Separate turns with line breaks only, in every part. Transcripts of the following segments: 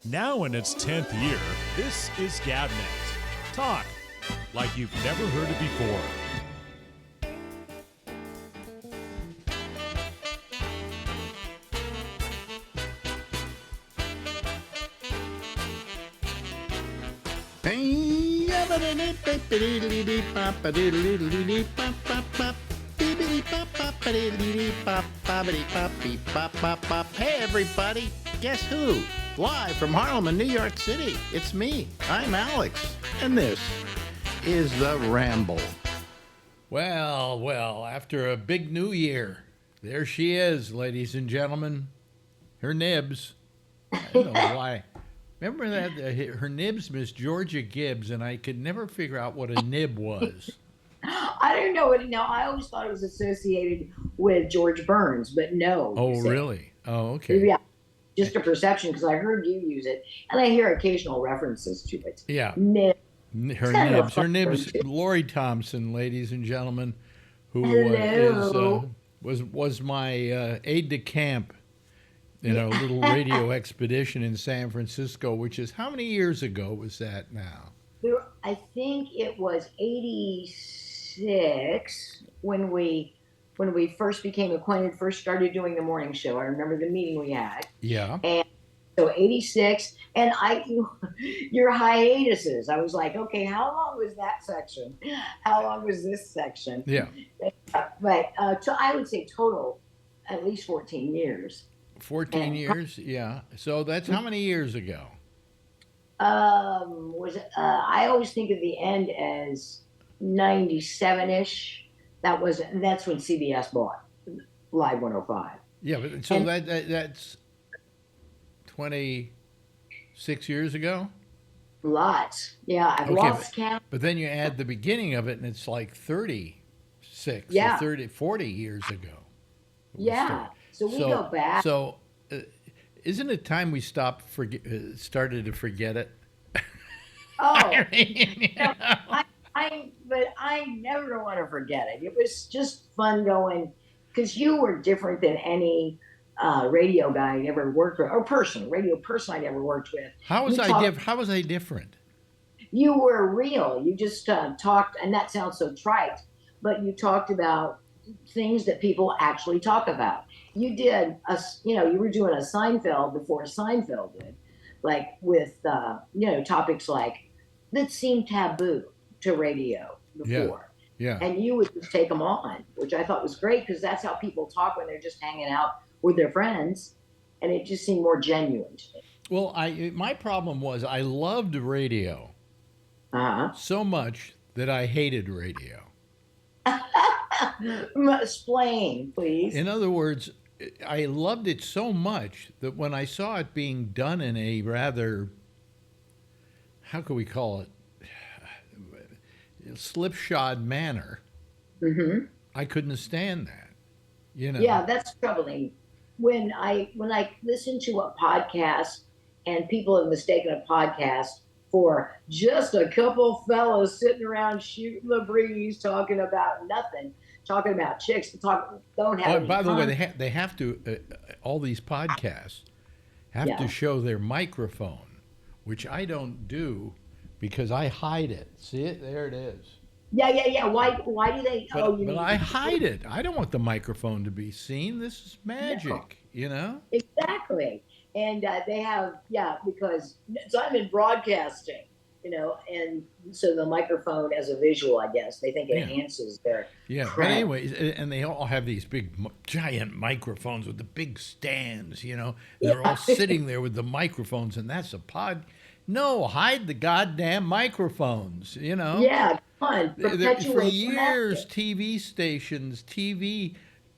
Now in its 10th year, this is GabNet. Talk like you've never heard it before.
Hey everybody, guess who? Live from Harlem in New York City, it's me. I'm Alex, and this is the Ramble.
Well, after a big new year, there she is, ladies and gentlemen. Her nibs. I don't know why. Remember that? Her nibs, Miss Georgia Gibbs, and I could never figure out what a nib was.
I don't know it. No, I always thought it was associated with George Burns, but no.
Oh, really? Oh, okay.
Yeah, just a perception because I heard you use it, and I hear occasional references to it.
Yeah.
Nib.
Her nibs. Lori Thompson, ladies and gentlemen, who was my aide de camp in a little radio expedition in San Francisco, which is how many years ago was that now?
I think it was 86 when we first became acquainted, first started doing the morning show. I remember the meeting we had.
Yeah.
And so 86, and your hiatuses. I was like, okay, how long was that section? How long was this section?
Yeah.
But I would say total, at least 14 years.
14 years, yeah. So that's how many years ago?
I always think of the end as 97-ish. That's when CBS bought Live 105.
Yeah, but so that's 26 years ago?
Lots. Yeah, I've lost count.
But then you add the beginning of it, and it's like 36
yeah.
or 40 years ago.
Yeah. So we go back.
So isn't it time we started to forget it?
Oh, but I never want to forget it. It was just fun going, because you were different than any radio guy I ever worked with, or radio person I ever worked with.
How was I different?
You were real. You just talked, and that sounds so trite, but you talked about things that people actually talk about. You did you were doing a Seinfeld before Seinfeld did, like with topics like that seemed taboo to radio before.
Yeah.
And you would just take them on, which I thought was great because that's how people talk when they're just hanging out with their friends, and it just seemed more genuine to me.
Well, my problem was I loved radio so much that I hated radio.
Explain, please.
In other words, I loved it so much that when I saw it being done in a rather, how could we call it, slipshod manner, I couldn't stand that.
Yeah, that's troubling. When I listen to a podcast and people have mistaken a podcast for just a couple fellas sitting around shooting the breeze, talking about nothing, talking about chicks, don't have.
By the way, they have to. All these podcasts have to show their microphone, which I don't do because I hide it. See it? There it is.
Yeah. Why do they?
But I hide it. I don't want the microphone to be seen. This is magic,
Exactly. And they have, because I'm in broadcasting, and so the microphone as a visual, I guess, they think it enhances their.
Yeah,
craft.
but anyways, and they all have these big, giant microphones with the big stands, They're all sitting there with the microphones, and that's a pod. No, hide the goddamn microphones,
Yeah, fun.
For years, TV stations,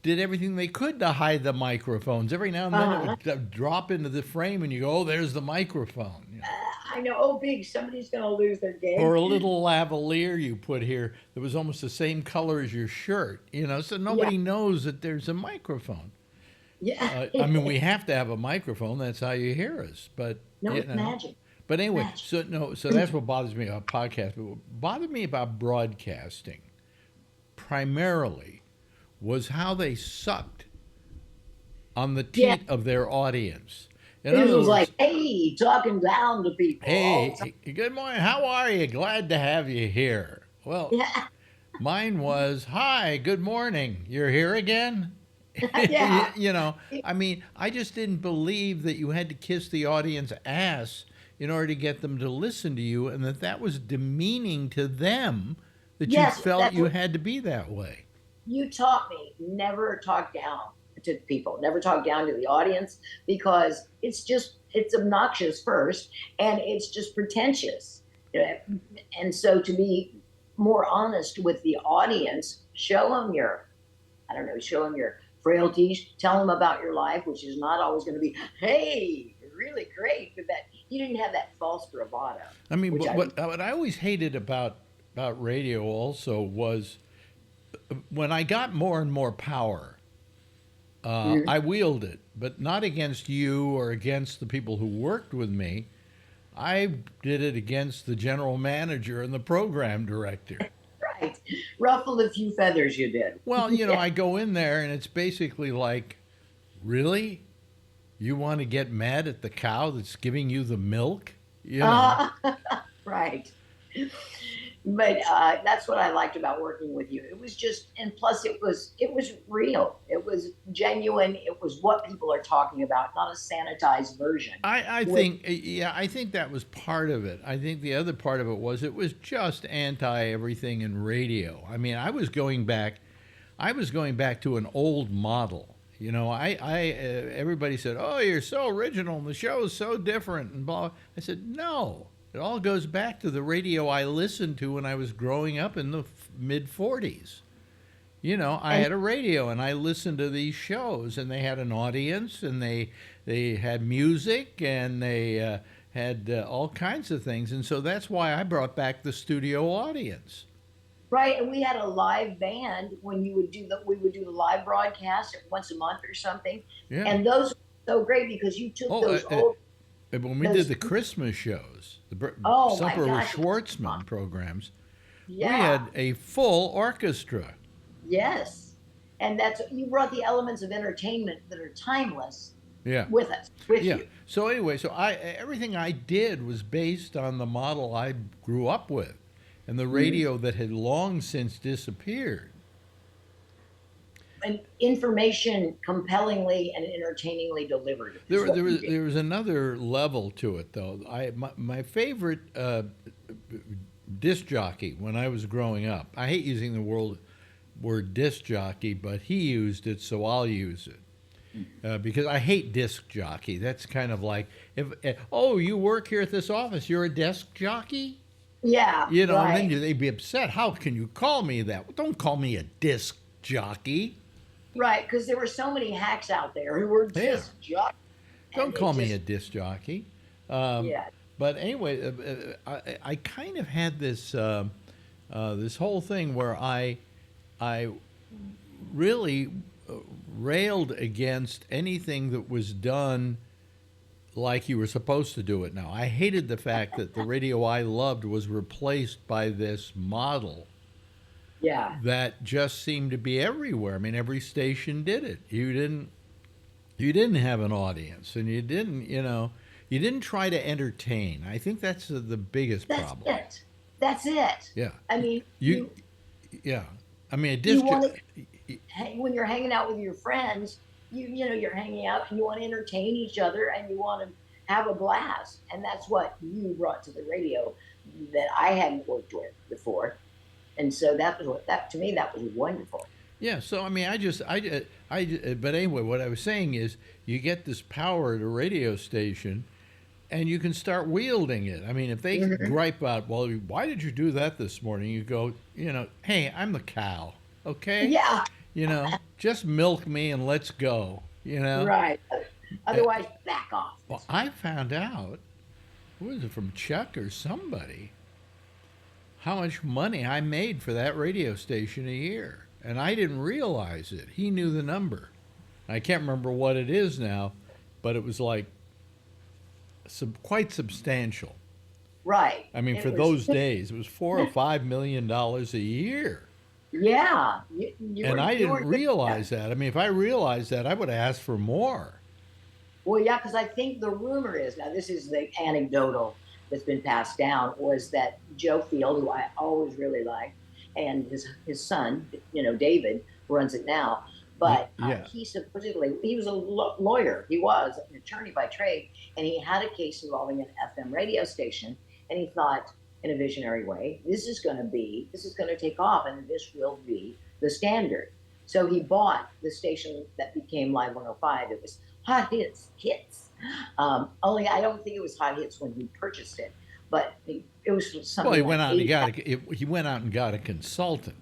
did everything they could to hide the microphones. Every now and then it would drop into the frame and you go, oh, there's the microphone.
I know. Oh, big, somebody's going to lose their game.
Or a little lavalier you put here that was almost the same color as your shirt, so nobody knows that there's a microphone.
Yeah.
We have to have a microphone. That's how you hear us. But
it's magic.
But anyway, so that's what bothers me about podcasts. But what bothered me about broadcasting primarily was how they sucked on the teat of their audience. In
It
other
was
words,
like, hey, talking down to people all the time.
hey, good morning. How are you? Glad to have you here. Well,
Yeah,
mine was, hi, good morning. You're here again?
yeah.
You know, I mean, I just didn't believe that you had to kiss the audience ass in order to get them to listen to you, and that was demeaning to them, that you
Yes,
felt
that's
you
what
had to be that way.
you taught me. Never talk down to people, never talk down to the audience because it's obnoxious first and it's just pretentious. Yeah. And so to be more honest with the audience, show them I don't know, show them your frailties, tell them about your life, which is not always going to be, hey, really great. But that you didn't have that false bravado,
I mean,
which
what I always hated about radio also was when I got more and more power,
Mhm.
I wielded it, but not against you or against the people who worked with me. I did it against the general manager and the program director.
Right. Ruffled a few feathers, you did.
Well,
Yeah.
I go in there and it's basically like, really? You want to get mad at the cow that's giving you the milk? You know?
Uh, right. But that's what I liked about working with you. It was just, and plus it was real. It was genuine. It was what people are talking about, not a sanitized version.
I
With
think, yeah, I think that was part of it. I think the other part of it was just anti everything in radio. I mean, I was going back to an old model. Everybody said, "Oh, you're so original, and the show is so different," and blah. I said, "No, it all goes back to the radio I listened to when I was growing up in the mid '40s. I
and
had a radio and I listened to these shows, and they had an audience, and they had music, and they had all kinds of things, and so that's why I brought back the studio audience."
right, and we had a live band when we would do the live broadcast once a month or something,
Yeah.
and those were so great because you took
Oh,
those old
when we did
those
the Christmas shows, the
oh my
Supper with
gosh,
Schwartzman programs, we
yeah,
had a full orchestra.
yes, and that's you brought the elements of entertainment that are timeless
Yeah.
with
Yeah.
you.
So anyway, everything I did was based on the model I grew up with, and the
Mhm.
radio that had long since disappeared.
And information compellingly and entertainingly delivered is what you did.
There was another level to it though. My favorite disc jockey when I was growing up. I hate using the word disc jockey, but he used it, so I'll use it. Because I hate disc jockey. That's kind of like, oh, you work here at this office, you're a desk jockey?
Yeah,
And
right,
then they'd be upset. How can you call me that? Well, don't call me a disc jockey.
right. Because there were so many hacks out there who were
Yeah.
just jock,
Don't
and it
call me
just
a disc jockey. Um,
yeah.
but anyway, I kind of had this whole thing where I really railed against anything that was done like you were supposed to do it now. I hated the fact that the radio I loved was replaced by this model
Yeah,
that just seemed to be everywhere. I mean, every station did it. You didn't have an audience, and you didn't try to entertain. I think that's the biggest
that's
problem.
it. That's it.
Yeah.
I mean,
You yeah. I mean, a
you
disc
want to when you're hanging out with your friends, you're hanging out and you want to entertain each other and you want to have a blast, and that's what you brought to the radio that I hadn't worked with before, and so that to me that was wonderful.
Yeah, so I mean, but anyway, what I was saying is, you get this power at a radio station, and you can start wielding it. I mean, if they
Mhm.
gripe out, well, why did you do that this morning? You go, hey, I'm the cow, okay?
Yeah,
Just milk me and let's go.
right. Otherwise, back off.
Well, I found out, who was it, from Chuck or somebody, how much money I made for that radio station a year. And I didn't realize it. He knew the number. I can't remember what it is now, but it was like quite substantial.
Right.
I mean,
It
for
was-
those days, it was $4 or $5 million a year.
Yeah,
And I didn't realize that. I mean, if I realized that, I would have asked for more.
Well, yeah, because I think the rumor is now this is the anecdotal that's been passed down was that Joe Field, who I always really liked, and his son, David, runs it now. But
Yeah.
he supposedly he was a lawyer. He was an attorney by trade, and he had a case involving an FM radio station. And he thought, in a visionary way, this is going to take off, and this will be the standard. So he bought the station that became Live 105. It was Hot Hits. Only I don't think it was Hot Hits when he purchased it, but it was something.
Well, he
like
went out and
80
he went out and got a consultant.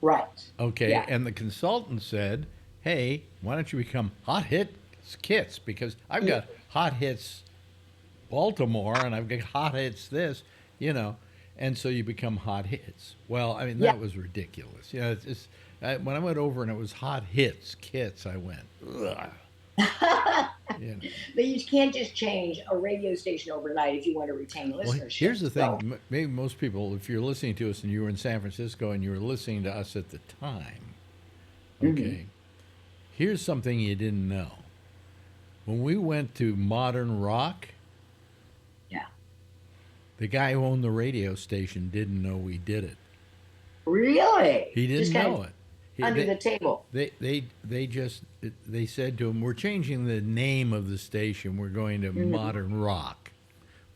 Right.
Okay,
Yeah.
and the consultant said, "Hey, why don't you become Hot Hits Kits? Because I've got Hot Hits Baltimore, and I've got Hot Hits this, and so you become Hot Hits." Well, I mean that was ridiculous. When I went over and it was Hot Hits Kits, I went, ugh.
But you can't just change a radio station overnight if you want to retain listenership.
Well, here's the thing.
So,
Maybe most people, if you're listening to us and you were in San Francisco and you were listening to us at the time, okay, here's something you didn't know. When we went to Modern Rock,
yeah.
the guy who owned the radio station didn't know we did it.
Really?
He didn't
Just kind
know
of
it.
Under the table.
They said to him, "We're changing the name of the station. We're going to Modern Rock,"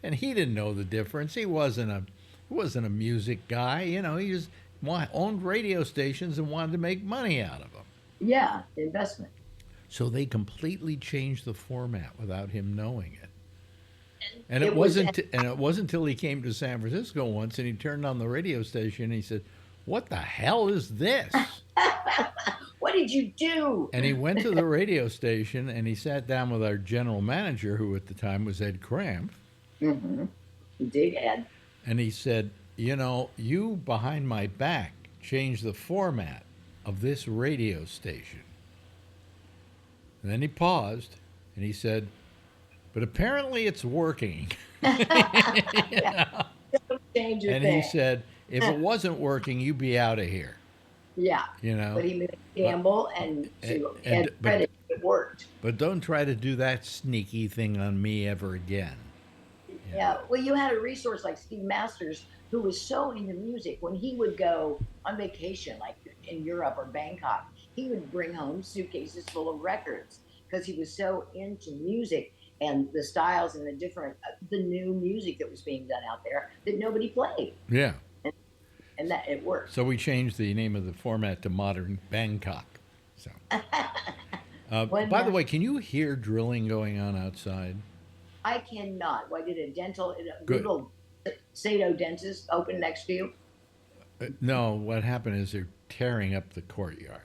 and he didn't know the difference. He wasn't a music guy. He just owned radio stations and wanted to make money out of them.
Yeah, investment.
So they completely changed the format without him knowing it. And
it
it
was-
wasn't until he came to San Francisco once and he turned on the radio station and he said, "What the hell is this?"
What did you do?
And he went to the radio station and he sat down with our general manager, who at the time was Ed Cramp,
You did, Ed.
and he said, "You behind my back changed the format of this radio station." And then he paused and he said, "But apparently it's working."
Change your
And
thing.
he said, "If it wasn't working, you'd be out of here."
Yeah. But he made a gamble, and to Ed's credit, it worked.
But don't try to do that sneaky thing on me ever again.
Yeah. Well, you had a resource like Steve Masters, who was so into music. When he would go on vacation, like in Europe or Bangkok, he would bring home suitcases full of records because he was so into music and the styles and the new music that was being done out there that nobody played.
Yeah.
And that it worked.
So we changed the name of the format to Modern Bangkok. So, by the way, can you hear drilling going on outside?
I cannot. Well, I did a
Good.
little Sato dentist open next to you.
No, what happened is they're tearing up the courtyard.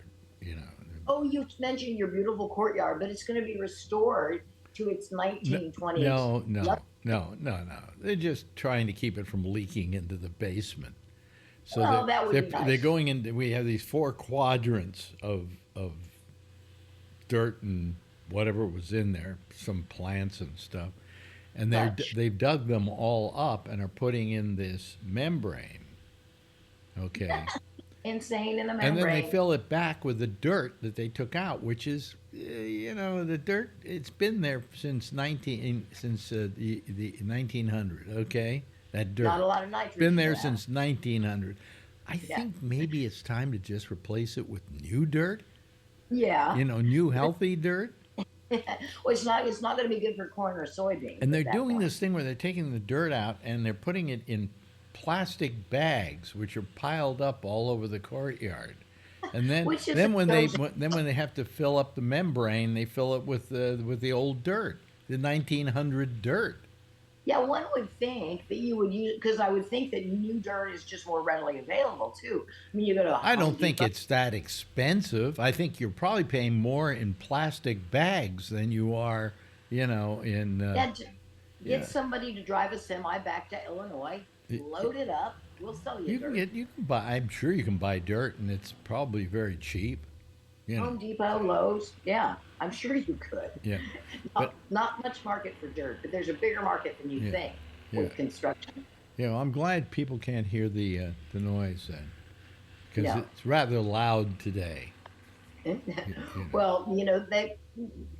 Oh, you mentioned your beautiful courtyard, but it's going to be restored to its 1920s.
No. They're just trying to keep it from leaking into the basement. So
Well, that would be
they're
nice.
going into. We have these 4 quadrants of dirt and whatever was in there, some plants and stuff, and they've dug them all up and are putting in this membrane. Okay.
Insane in the
And
membrane.
then they fill it back with the dirt that they took out, which is, the dirt. It's been there since the 1900. Okay, that dirt.
Not a lot of nitrogen.
Been there
in that.
since 1900. I think maybe it's time to just replace it with new dirt.
Yeah.
New healthy dirt.
Well, it's not going to be good for corn or soybeans.
And they're
at that
doing
point.
this thing where they're taking the dirt out and they're putting it in plastic bags, which are piled up all over the courtyard. And then,
Which is
when they
amazing.
have to fill up the membrane, they fill it with the old dirt, the 1900 dirt.
Yeah, one would think that you would use, because I would think that new dirt is just more readily available too. I mean, you go to.
I don't think it's that expensive. I think you're probably paying more in plastic bags than you are, in.
Get somebody to drive a semi back to Illinois, load it up. We'll sell you dirt.
You can buy. I'm sure you can buy dirt, and it's probably very cheap.
Home Depot, Lowe's. Yeah, I'm sure you could.
Yeah.
Not much market for dirt, but there's a bigger market than you think with construction.
I'm glad people can't hear the noise then, because
Yeah.
it's rather loud today.
Well, they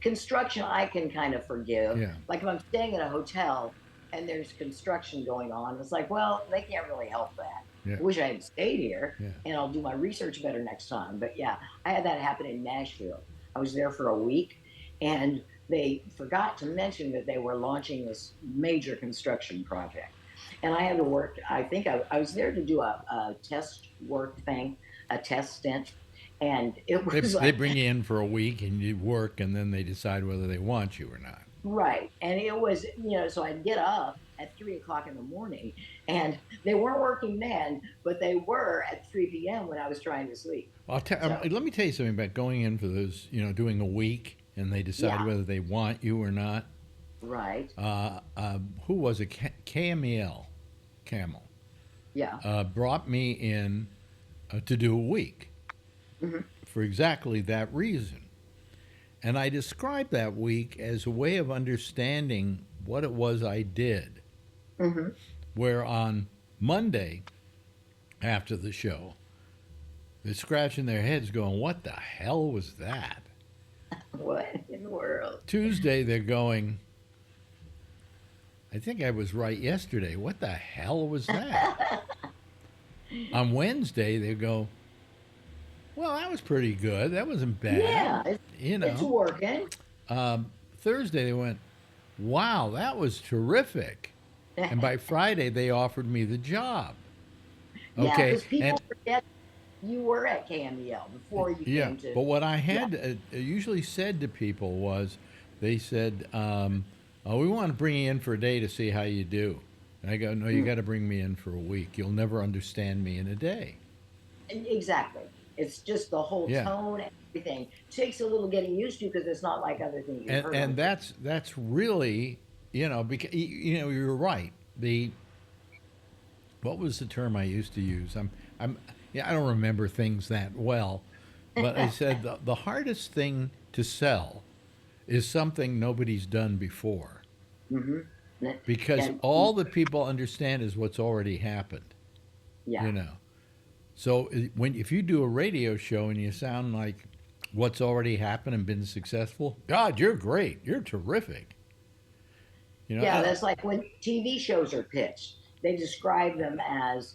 construction I can kind of forgive.
Yeah.
Like if I'm staying in a hotel and there's construction going on, it's like, well, they can't really help that.
Yeah.
I wish I had stayed here
Yeah.
and I'll do my research better next time. But yeah, I had that happen in Nashville. I was there for a week and they forgot to mention that they were launching this major construction project. And I had to work, I think I was there to do a test work thing, a test stint. And it was
They
like,
bring you in for a week and you work, and then they decide whether they want you or not.
right. And it was, so I'd get up at 3 o'clock in the morning and they weren't working then, but they were at 3 p.m. when I was trying to sleep.
Let me tell you something about going in for those, doing a week, and they decide
Yeah.
whether they want you or not.
Right.
Who was it? KMEL, Camel,
Yeah.
brought me in to do a week for exactly that reason. And I described that week as a way of understanding what it was I did. Where on Monday, after the show, they're scratching their heads going, what the hell was that?
What in the world?
Tuesday, they're going, I think I was right yesterday. What the hell was that? On Wednesday, they go, well, that was pretty good. That wasn't bad.
Yeah. It's working.
Thursday, they went, wow, that was terrific. And by Friday, they offered me the job.
Yeah,
Okay.
because people forget you were at KMEL before you came to.
But what I had usually said to people was, they said, we want to bring you in for a day to see how you do. And I go, no, you got to bring me in for a week. You'll never understand me in a day.
Exactly. It's just the whole tone and everything. Takes a little getting used to because it's not like other things you've heard.
And that's really, because you're right. What was the term I used to use? I don't remember things that well, but I said the hardest thing to sell is something nobody's done before. Because all that people understand is what's already happened.
Yeah.
So if you do a radio show and you sound like what's already happened and been successful, God, you're great. You're terrific.
Yeah, that's like when TV shows are pitched. They describe them as,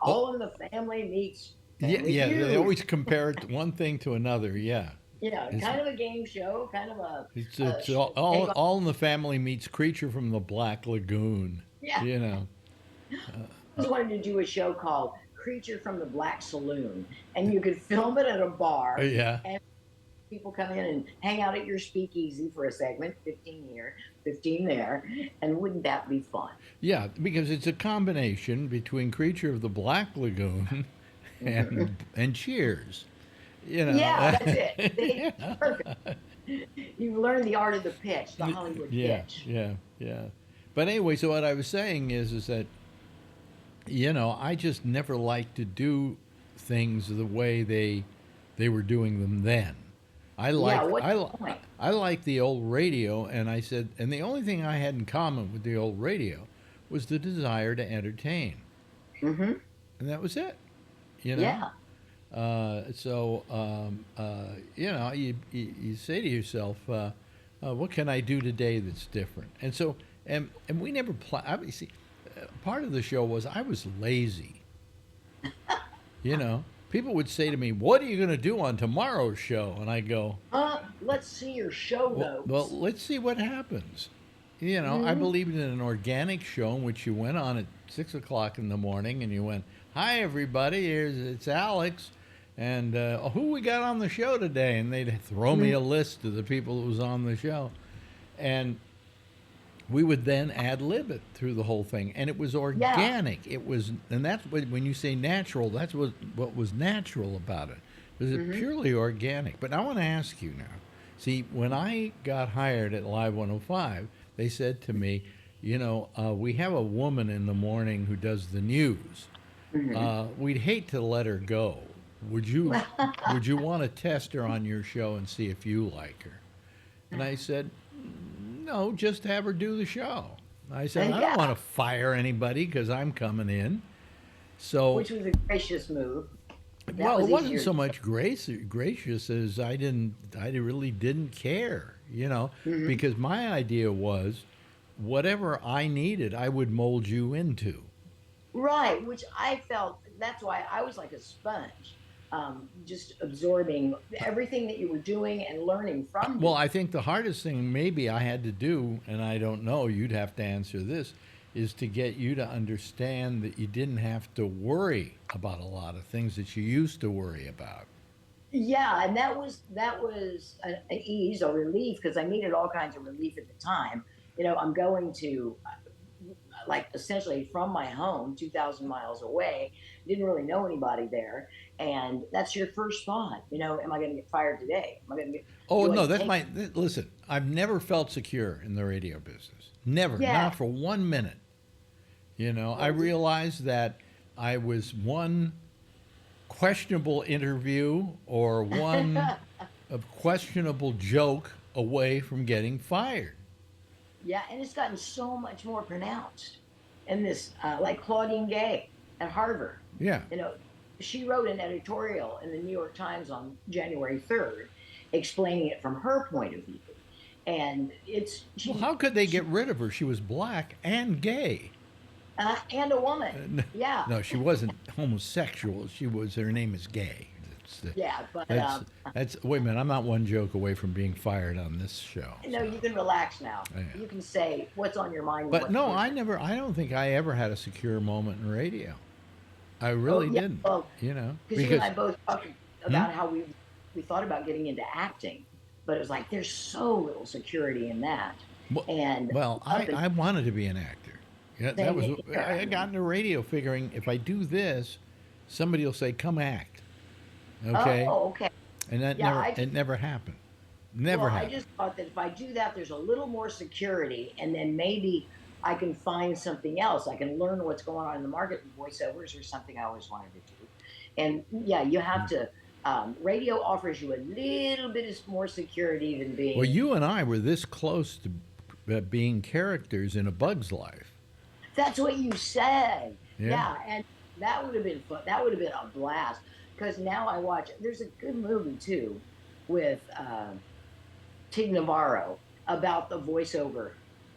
All in the Family meets Family Feud.
They always compare it one thing to another. Yeah.
Kind of a game show, kind of a.
It's all in the Family meets Creature from the Black Lagoon.
Yeah. I just wanted to do a show called Creature from the Black Saloon, and you could film it at a bar.
Yeah.
And people come in and hang out at your speakeasy for a segment, 15 here, 15 there, and wouldn't that be fun?
Yeah, because it's a combination between Creature of the Black Lagoon and Cheers.
Yeah, that's it. Perfect. You've learned the art of the pitch, the Hollywood pitch.
Yeah. But anyway, so what I was saying is that, I just never liked to do things the way they were doing them then. I like the old radio, and I said, and the only thing I had in common with the old radio was the desire to entertain. And that was it.
Yeah.
You say to yourself, what can I do today that's different? And so, and we never obviously, part of the show was I was lazy. People would say to me, what are you going to do on tomorrow's show? And I go,
let's see your show notes.
Well, let's see what happens. I believed in an organic show in which you went on at 6 o'clock in the morning and you went, hi, everybody, it's Alex. And who we got on the show today? And they'd throw me a list of the people who was on the show. And we would then ad-lib it through the whole thing. And it was organic. It was, and that's when you say natural, that's what was natural about it. It was purely organic. But I want to ask you now. See, when I got hired at Live 105, they said to me, we have a woman in the morning who does the news. We'd hate to let her go. Would you want to test her on your show and see if you like her? And I said, no, just have her do the show. I said, I don't want to fire anybody because I'm coming in. So,
which was a gracious move. That
Well,
was
it wasn't
easier.
so much gracious as I really didn't care,
Mhm.
because my idea was whatever I needed, I would mold you into.
Right, which I felt that's why I was like a sponge, just absorbing everything that you were doing and learning from
Well,
you.
I think the hardest thing maybe I had to do, and I don't know, you'd have to answer this, is to get you to understand that you didn't have to worry about a lot of things that you used to worry about.
Yeah, and that was an ease or relief because I needed all kinds of relief at the time. I'm going to like essentially from my home, 2,000 miles away. Didn't really know anybody there, and that's your first thought. Am I going to get fired today? Am I going to get?
Oh,
Do I
no, that's
take?
my. Listen, I've never felt secure in the radio business. Never,
Yeah.
not for 1 minute. I
Well,
realized that I was one questionable interview or one a questionable joke away from getting fired.
yeah, and it's gotten so much more pronounced. And this, like Claudine Gay at Harvard,
Yeah.
you know, she wrote an editorial in the New York Times on January 3rd, explaining it from her point of view. And it's
Well, how could they get
she
rid of her? She was black and gay.
and a woman, yeah,
No, she wasn't homosexual. Her name is gay.
yeah. But
That's, wait a minute, I'm not one joke away from being fired on this show.
no,
So,
you can relax now.
yeah.
You can say what's on your mind. And
But
what's
no,
pushing.
I don't think I ever had a secure moment in radio. I
Oh
really
yeah,
didn't,
well, because you and
because,
I both talked
hmm?
about how we thought about getting into acting, but it was like there's so little security in that,
Well,
and
well,
up
I wanted to be an actor. Yeah, that
same
was,
here.
I got into radio figuring if I do this, somebody will say, come act. Okay?
Oh, okay.
And
Yeah,
it never happened.
well,
Never
I
happened.
just thought that if I do that, there's a little more security, and then maybe I can find something else. I can learn what's going on in the market. And voiceovers or something I always wanted to do. And yeah, you have to. Radio offers you a little bit of more security than
Well,
being.
you and I were this close to being characters in A Bug's Life.
That's what you said.
Yeah.
Yeah, and that would have been fun. That would have been a blast. Because now I watch. There's a good movie too, with Tig Navarro about the voiceover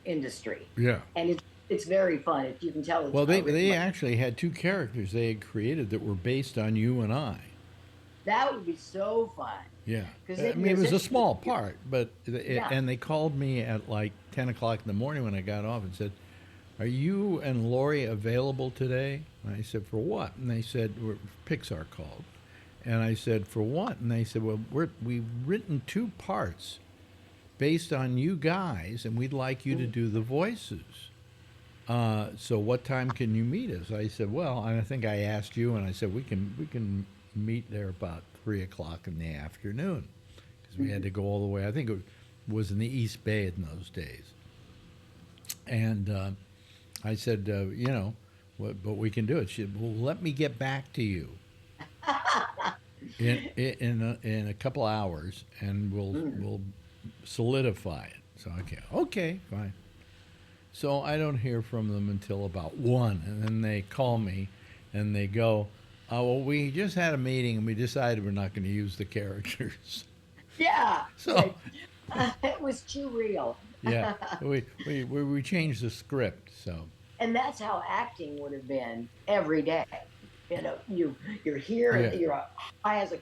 industry,
Yeah.
and it's very fun. You can tell it's
Well, they,
written
they actually had two characters they had created that were based on you and I.
that would be so fun.
Yeah.
'Cause
I
it
mean, it
is-
was a small part, but
Yeah.
and they called me at like 10 o'clock in the morning when I got off and said, "Are you and Lori available today?" And I said, "For what?" And they said, Pixar called. And I said, "For what?" And they said, "Well, we've written two parts based on you guys, and we'd like you to do the voices. So what time can you meet us?" I said, "Well," and I think I asked you, and I said, we can meet there about 3 o'clock in the afternoon, because we had to go all the way. I think it was in the East Bay in those days. And I said, but we can do it. She said, "Well, let me get back to you in a couple hours, and we'll solidify it." So okay, fine. So I don't hear from them until about 1, and then they call me, and they go, "Oh, well, we just had a meeting, and we decided we're not going to use the characters."
Yeah,
So
it was too real.
yeah, we changed the script. So
And that's how acting would have been every day. You're here,
yeah.
you're high as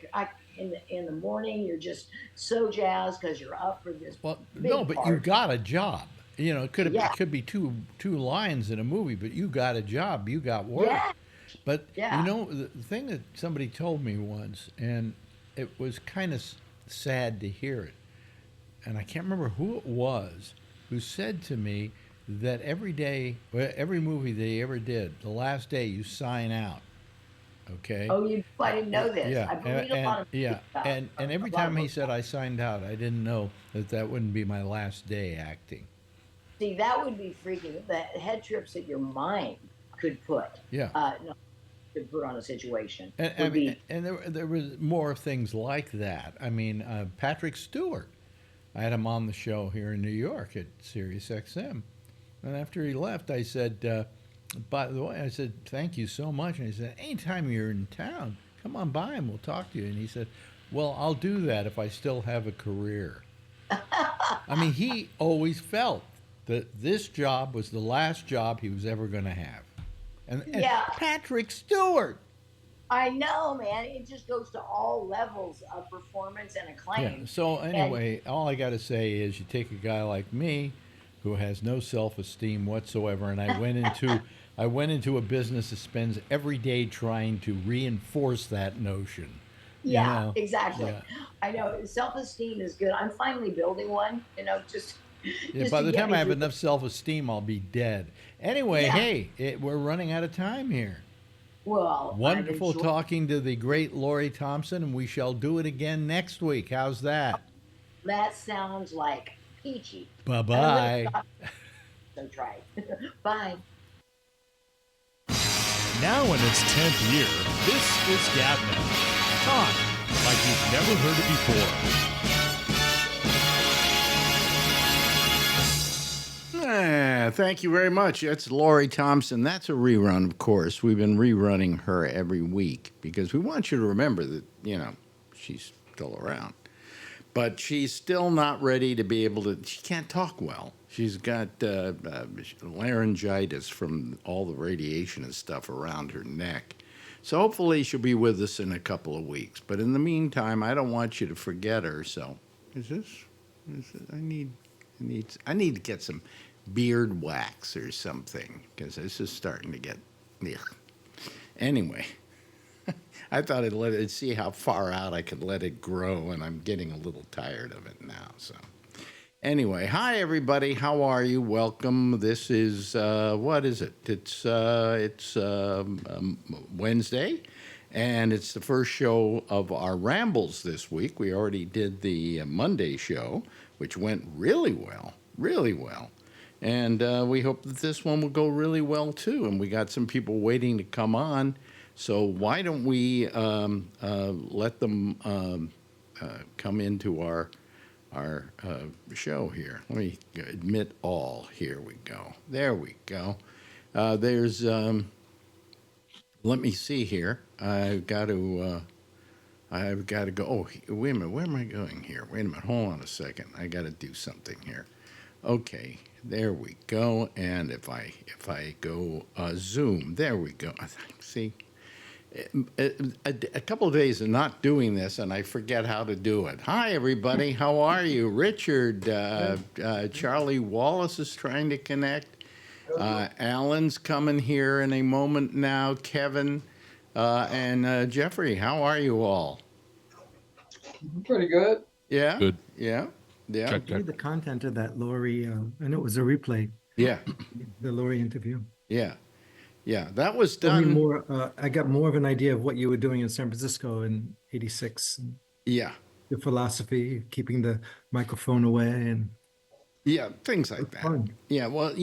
in the morning. You're just so jazzed because you're up for this
Well,
big
no, but you
part.
got a job. It
Yeah.
could be two lines in a movie, but you got a job. You got work.
Yeah,
But
yeah.
the thing that somebody told me once, and it was kind of sad to hear it, and I can't remember who it was, who said to me that every day, every movie they ever did, the last day you sign out. Okay.
Oh, I didn't know this.
Yeah,
I read a lot of
yeah,
about-
and every
a lot of
time he
books.
said I signed out, I didn't know that wouldn't be my last day acting.
See, that would be freaking. The head trips that your mind could put.
Yeah.
No, could put on a situation
And,
would be.
and there was more things like that. I mean, Patrick Stewart, I had him on the show here in New York at Sirius XM. And after he left, I said, by the way, I said, "Thank you so much." And he said, "Anytime you're in town, come on by and we'll talk to you. And he said, well, I'll do that if I still have a career. I mean, he always felt that this job was the last job he was ever going to have. And
Yeah.
Patrick Stewart.
I know, man. It just goes to all levels of performance and acclaim.
Yeah. So anyway, all I got to say is, you take a guy like me, who has no self-esteem whatsoever, and I went into a business that spends every day trying to reinforce that notion.
Yeah, exactly.
Yeah.
I know. Self-esteem is good. I'm finally building one. Just
By
to
the
get
time
me
I have
through
enough self-esteem, I'll be dead. Anyway,
Yeah.
hey, we're running out of time here.
Well,
Wonderful
I've enjoyed-
talking to the great Lori Thompson, and we shall do it again next week. How's that?
That sounds like peachy.
Bye-bye.
So try. Bye.
Now in its 10th year, this is GabNet. Talk like you've never heard it before.
Thank you very much. That's Lori Thompson. That's a rerun, of course. We've been rerunning her every week because we want you to remember that, she's still around. But she's still not ready to be able to, she can't talk well. She's got laryngitis from all the radiation and stuff around her neck. So hopefully she'll be with us in a couple of weeks. But in the meantime, I don't want you to forget her. So I need to get some beard wax or something, because this is starting to get, Anyway, I thought I'd see how far out I could let it grow, and I'm getting a little tired of it now. So anyway, hi everybody, how are you? Welcome. This is what is it? It's Wednesday, and it's the first show of our Rambles this week. We already did the Monday show, which went really well. And we hope that this one will go really well, too. And we got some people waiting to come on. So why don't we let them come into our show here. Let me admit all. Here we go. There we go. Let me see here. I've got to go. Oh, wait a minute. Where am I going here? Wait a minute. Hold on a second. I got to do something here. Okay, there we go. And if I go Zoom, there we go. See, a couple of days of not doing this, and I forget how to do it. Hi, everybody. How are you? Richard, Charlie Wallace is trying to connect. Alan's coming here in a moment now. Kevin and Jeffrey, how are you all?
Pretty good.
Yeah.
Good.
Yeah. Yeah.
Check.
The content of that Lori, I know it was a replay,
Yeah.
the Lori interview.
Yeah. Yeah. That was
Tell me
done.
more, I got more of an idea of what you were doing in San Francisco in '86.
Yeah.
Your philosophy, keeping the microphone away, and
Yeah. Things like that.
fun.
Yeah. Well,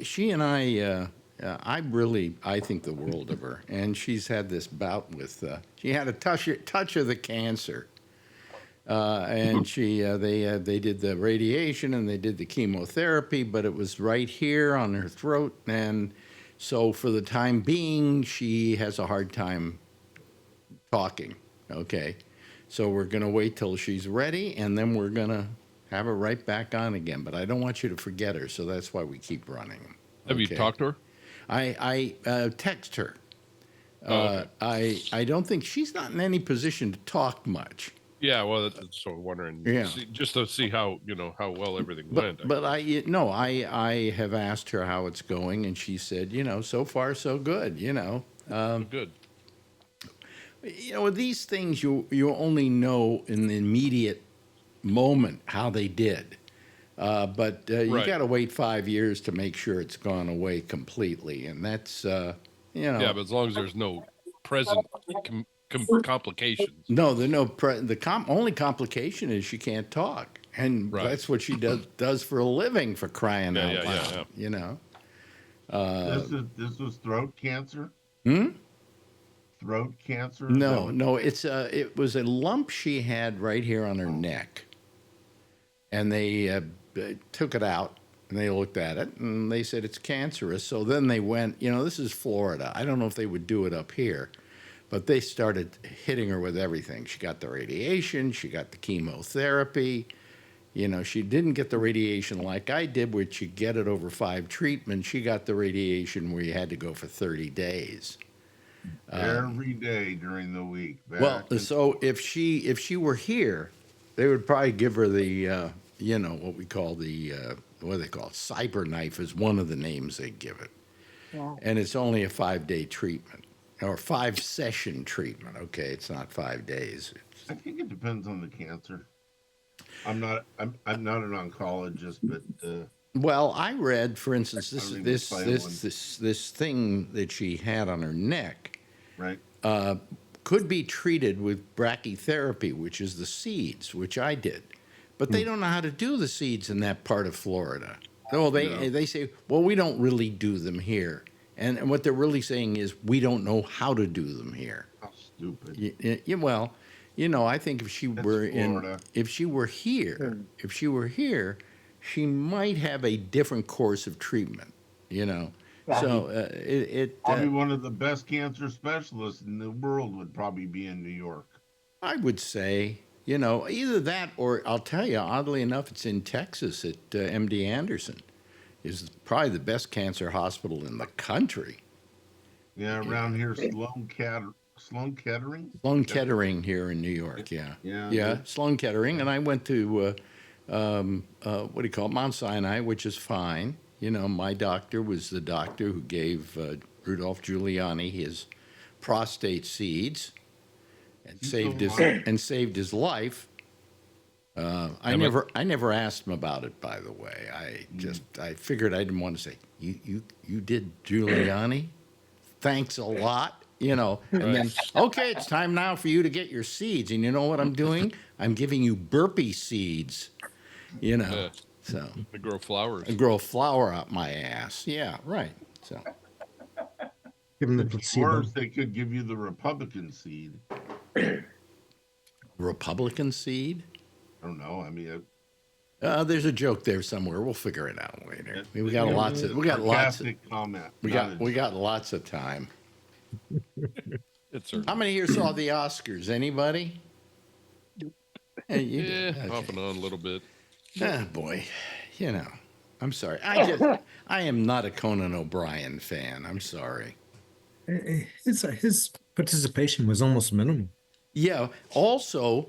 she and I think the world of her. And she's had this bout with, she had a touch of the cancer. And they did the radiation and they did the chemotherapy, but it was right here on her throat. And so for the time being, she has a hard time talking. Okay. So we're going to wait till she's ready, and then we're going to have her right back on again. But I don't want you to forget her, so that's why we keep running.
Have you talked to her?
I text her.
Okay.
I don't think she's not in any position to talk much.
Yeah, well, that's so wondering.
Yeah.
Just to see how how well everything went.
But I have asked her how it's going, and she said, so far so good.
Good.
These things you only know in the immediate moment how they did. But you
Right.
got to wait 5 years to make sure it's gone away completely, and that's
Yeah, but as long as there's no present complications.
No, the only complication is she can't talk, and
Right.
that's what she does for a living, for crying
Yeah,
out
yeah,
loud.
yeah.
This was throat cancer.
Hmm?
Throat cancer. Is that
No,
what-
no, it was a lump she had right here on her neck, and they took it out and they looked at it and they said it's cancerous. So then they went, this is Florida. I don't know if they would do it up here, But they started hitting her with everything. She got the radiation, she got the chemotherapy. You know, she didn't get the radiation like I did, which you get it over 5 treatments. She got the radiation where you had to go for 30 days.
Every day during the week.
Well, so if she were here, they would probably give her the you know, what we call the what do they call it? Cyber knife is one of the names they give it.
Yeah.
And it's only a 5-day treatment or 5-session treatment. Okay, it's not 5 days.
I think it depends on the cancer. I'm not an oncologist, but
Well, I read, for instance,
I
this
don't even
this
play
this thing that she had on her neck
right.
could be treated with brachytherapy, which is the seeds, which I did. But they don't know how to do the seeds in that part of Florida. No, they say, well, we don't really do them here. And what they're really saying is we don't know how to do them here.
How stupid.
Well, you know, I think if she were
Florida.
if she were here, she might have a different course of treatment, you know. So
Probably one of the best cancer specialists in the world would probably be in New York.
I would say, you know, either that or I'll tell you, oddly enough, it's in Texas at MD Anderson. Is probably the best cancer hospital in the country.
Yeah, around here, Sloan Kettering.
Sloan Kettering here in New York, yeah.
Yeah.
Sloan Kettering, and I went to what do you call it, Mount Sinai, which is fine. You know, my doctor was the doctor who gave Rudolph Giuliani his prostate seeds and saved his life. I never asked him about it, by the way. I figured I didn't want to say, you did Giuliani? Thanks a lot. You know, and then, okay, it's time now for you to get your seeds. And you know what I'm doing? I'm giving you burpee seeds, you know. So
They grow flowers.
I grow a flower out my ass. Yeah, right. So
Give them the
If
placebo.
worse, they could give you the Republican seed.
Republican seed?
I don't know. I mean,
There's a joke there somewhere. We'll figure it out later. We got
sarcastic comment.
we got lots of time.
It's certainly.
How many here saw the Oscars? Anybody? Hey, you did. Okay.
Off and on a little bit.
Ah, boy, you know, I'm sorry. I am not a Conan O'Brien fan. I'm sorry.
His participation was almost minimal.
Yeah. Also,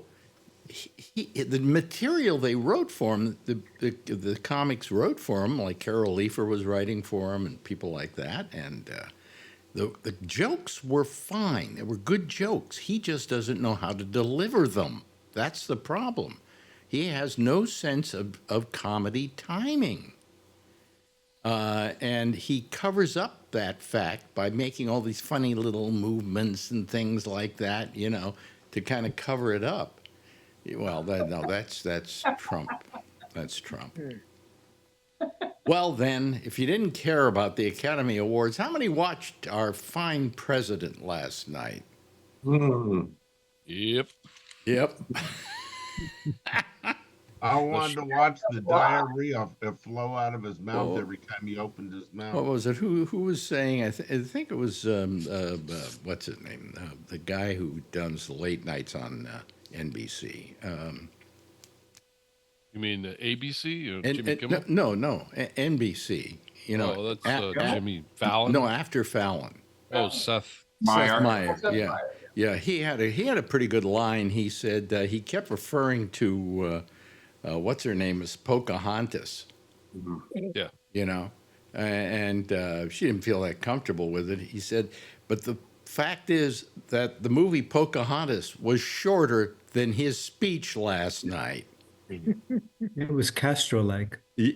the material they wrote for him, the comics wrote for him, like Carol Leifer was writing for him, and people like that, and the jokes were fine. They were good jokes. He just doesn't know how to deliver them. That's the problem. He has no sense of comedy timing. And he covers up that fact by making all these funny little movements and things like that, you know, to kind of cover it up. Well, that's Trump. That's Trump. Well, then, if you didn't care about the Academy Awards, how many watched our fine president last night?
Yep.
Yep.
I wanted to watch the diarrhea flow out of his mouth every time he opened his mouth.
What was it? Who was saying? I think it was what's his name? The guy who does the late nights on NBC.
You mean ABC or Jimmy Kimmel?
No, NBC. You know,
Oh, that's Jimmy Fallon.
no, after Fallon.
Oh, Seth.
Seth Meyer. Yeah. He had a pretty good line. He said he kept referring to what's her name is Pocahontas.
Yeah.
You know, and she didn't feel that comfortable with it. He said, but the fact is that the movie Pocahontas was shorter than his speech last night.
It was Castro-like.
You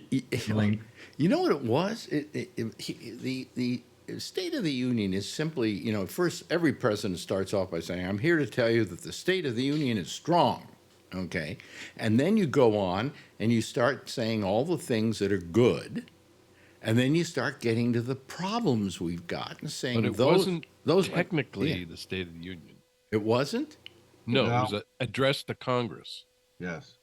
know what it was? The State of the Union is simply, you know, first, every president starts off by saying, I'm here to tell you that the State of the Union is strong, okay? And then you go on and you start saying all the things that are good, and then you start getting to the problems we've got and saying
But it
those
wasn't technically
yeah.
the State of the Union.
It wasn't?
No,
No.
it was addressed to Congress.
Yes.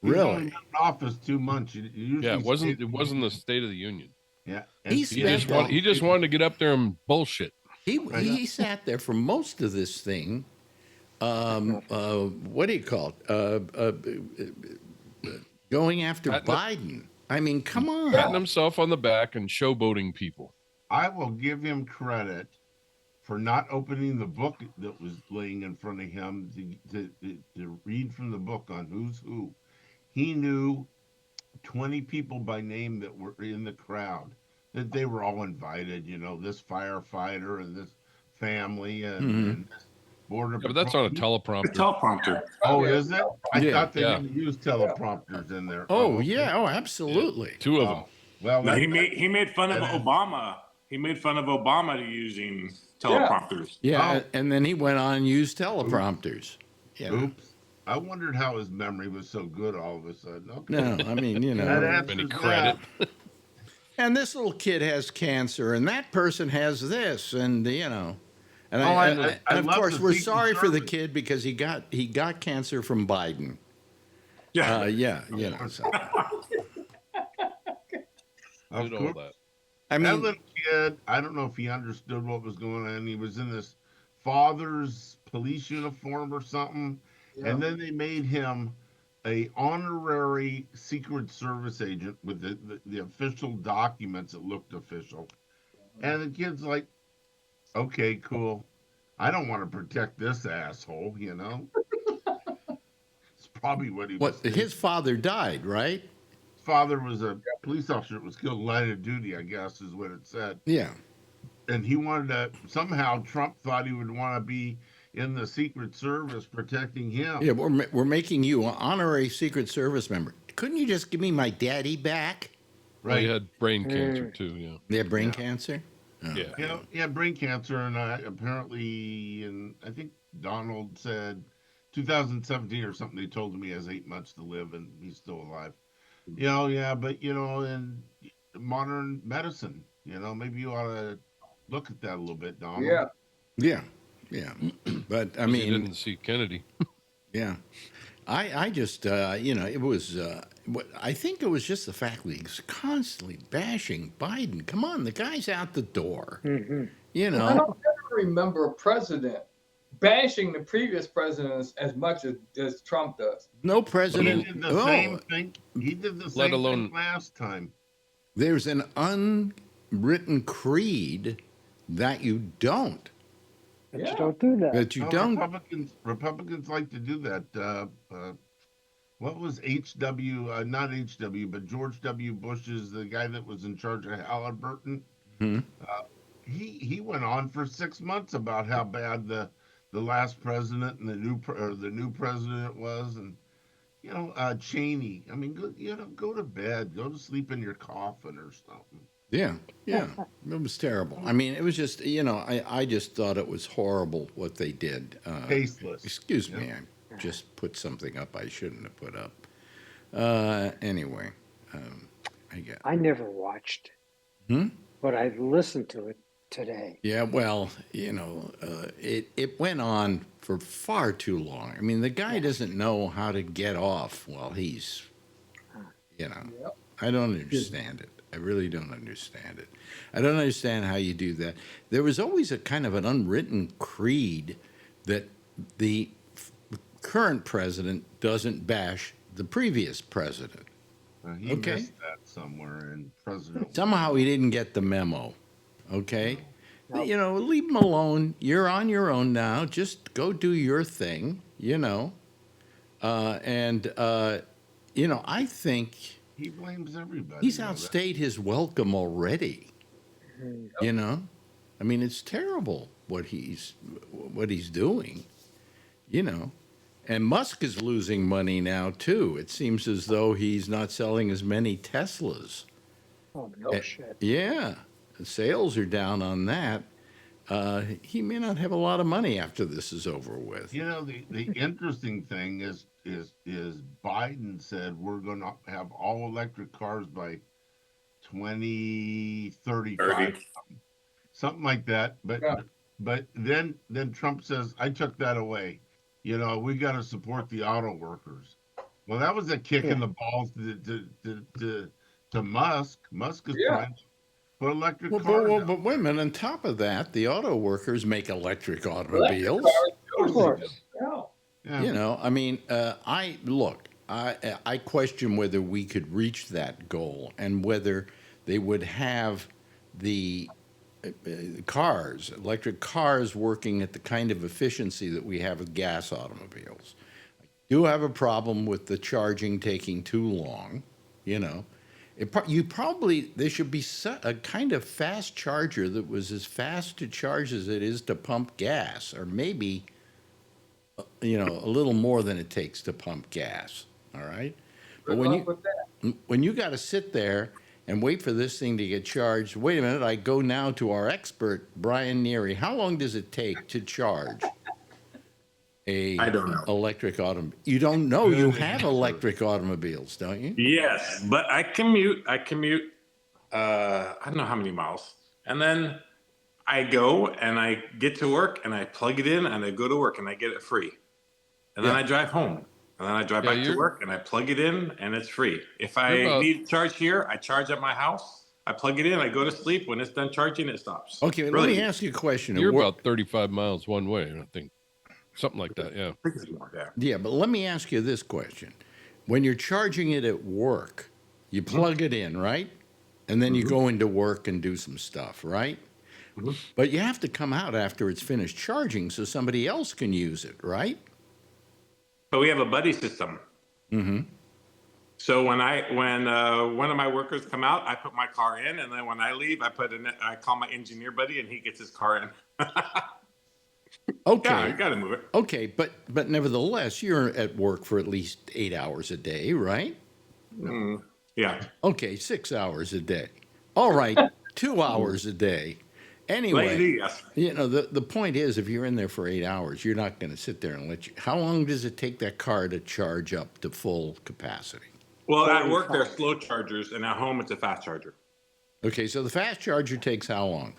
Really?
He's only been in office 2 months. You usually
Yeah, it wasn't
State of
the State of the Union.
Yeah.
He
He just wanted to get up there and bullshit.
He sat there for most of this thing. What do you call it? Going after
Patting-
Biden. I mean, come on.
Patting himself on the back and showboating people.
I will give him credit for not opening the book that was laying in front of him to read from the book on who's who. He knew 20 people by name that were in the crowd, that they were all invited, this firefighter and this family and this border
Yeah, but that's on a teleprompter.
Teleprompter.
Oh, is it? I
Yeah.
thought they
Yeah.
didn't use teleprompters in there.
Oh,
okay.
yeah. Oh, absolutely.
Two of them.
Oh, well,
No,
that,
he made fun of
that is-
Obama. He made fun of Obama to using teleprompters.
Yeah.
Oh.
And then he went on and used teleprompters. Yeah.
oops. I wondered how his memory was so good all of a sudden. Okay.
No, I mean,
That
Any
answers
credit?
that.
and this little kid has cancer, and that person has this, and and
Oh, I
and of
love
course
the
we're
Secret
sorry for the
Service.
kid because he got cancer from Biden.
Yeah.
Yeah, so.
Of
Did all
course.
that.
I
That
mean,
little kid, I don't know if he understood what was going on. He was in his father's police uniform or something. And then they made him a honorary Secret Service agent with the official documents that looked official. And the kid's like, okay, cool. I don't want to protect this asshole, It's probably what he was thinking.
his father died, right?
His father was a police officer that was killed in line of duty, I guess is what it said.
Yeah.
And he wanted to, somehow Trump thought he would want to be in the Secret Service protecting him.
Yeah, we're making you an honorary Secret Service member. Couldn't you just give me my daddy back?
Well, he
Right.
had brain cancer too. Yeah.
They have brain cancer. Oh.
Yeah.
He had brain cancer, and apparently, and I think Donald said 2017 or something, they told him he has 8 months to live and he's still alive. But, in modern medicine, maybe you ought to look at that a little bit, Donald.
Yeah.
Yeah. But I
He
mean,
didn't see Kennedy.
yeah. I just, it was, I think it was just the fact that he's constantly bashing Biden. Come on, the guy's out the door.
I don't ever remember a president bashing the previous presidents as much as Trump does.
No
He
president.
did the same thing. He did the same
alone-
thing last time.
There's an unwritten creed that you don't.
But you don't do that.
That you
Well,
don't.
Republicans like to do that. What was HW? Not HW, but George W. Bush's the guy that was in charge of Halliburton.
Hmm.
He went on for 6 months about how bad the last president and the new president was, and Cheney. I mean, go to bed, go to sleep in your coffin or something.
Yeah, it was terrible. I mean, it was just, I just thought it was horrible what they did.
Tasteless.
Excuse me, I just put something up I shouldn't have put up. Anyway, I guess.
I never watched, but I listened to it today.
Yeah, well, it went on for far too long. I mean, the guy doesn't know how to get off while he's, I don't understand it. I really don't understand it. I don't understand how you do that. There was always a kind of an unwritten creed that the current president doesn't bash the previous president.
He
Okay.
missed that somewhere in President.
Somehow he didn't get the memo. Okay? Leave him alone. You're on your own now. Just go do your thing, I think
He blames everybody.
he's outstayed his welcome already. I mean, it's terrible what he's doing. And Musk is losing money now too. It seems as though he's not selling as many Teslas.
Oh, no shit.
Yeah, the sales are down on that. He may not have a lot of money after this is over with.
The interesting thing is Biden said we're going to have all electric cars by 2035, something like that. But then Trump says, I took that away. We got to support the auto workers. Well, that was a kick in the balls to Musk. Musk is trying to Put electric
Well,
cars.
but wait a minute. On top of that, the auto workers make electric
Electric
automobiles.
cars,
Of course.
Yeah.
Yeah.
You know, I mean, I question whether we could reach that goal and whether they would have the electric cars working at the kind of efficiency that we have with gas automobiles. Do have a problem with the charging taking too long, you know. There should be a kind of fast charger that was as fast to charge as it is to pump gas, or maybe, you know, a little more than it takes to pump gas. All right. But
Good luck with that.
when you got to sit there and wait for this thing to get charged, wait a minute, I go now to our expert, Brian Neary. How long does it take to charge
I don't know.
electric automobile? You don't know. You have electric automobiles, don't you?
Yes, but I commute. I don't know how many miles. And then I go and I get to work and I plug it in and I go to work and I get it free. And then
Yeah.
I drive home. And then I drive back to work and I plug it in and it's free. If I need to charge here, I charge at my house. I plug it in, I go to sleep. When it's done charging, it stops.
Okay, let me ask you a question.
You're about 35 miles one way, I think. Something like that, yeah.
I think it's more, yeah.
Yeah, but let me ask you this question. When you're charging it at work, you plug it in, right? And then you go into work and do some stuff, right? But you have to come out after it's finished charging so somebody else can use it, right?
But we have a buddy system. So when one of my workers come out, I put my car in, and then when I leave, I call my engineer buddy, and he gets his car in.
Okay.
Yeah, you got to move it.
Okay, but nevertheless, you're at work for at least 8 hours a day, right?
Yeah.
Okay, 6 hours a day. All right, 2 hours a day. Anyway,
Lately, yes.
you know, the point is, if you're in there for 8 hours, you're not going to sit there and let you. How long does it take that car to charge up to full capacity?
Well, at work, they're slow chargers, and at home, it's a fast charger.
Okay, so the fast charger takes how long?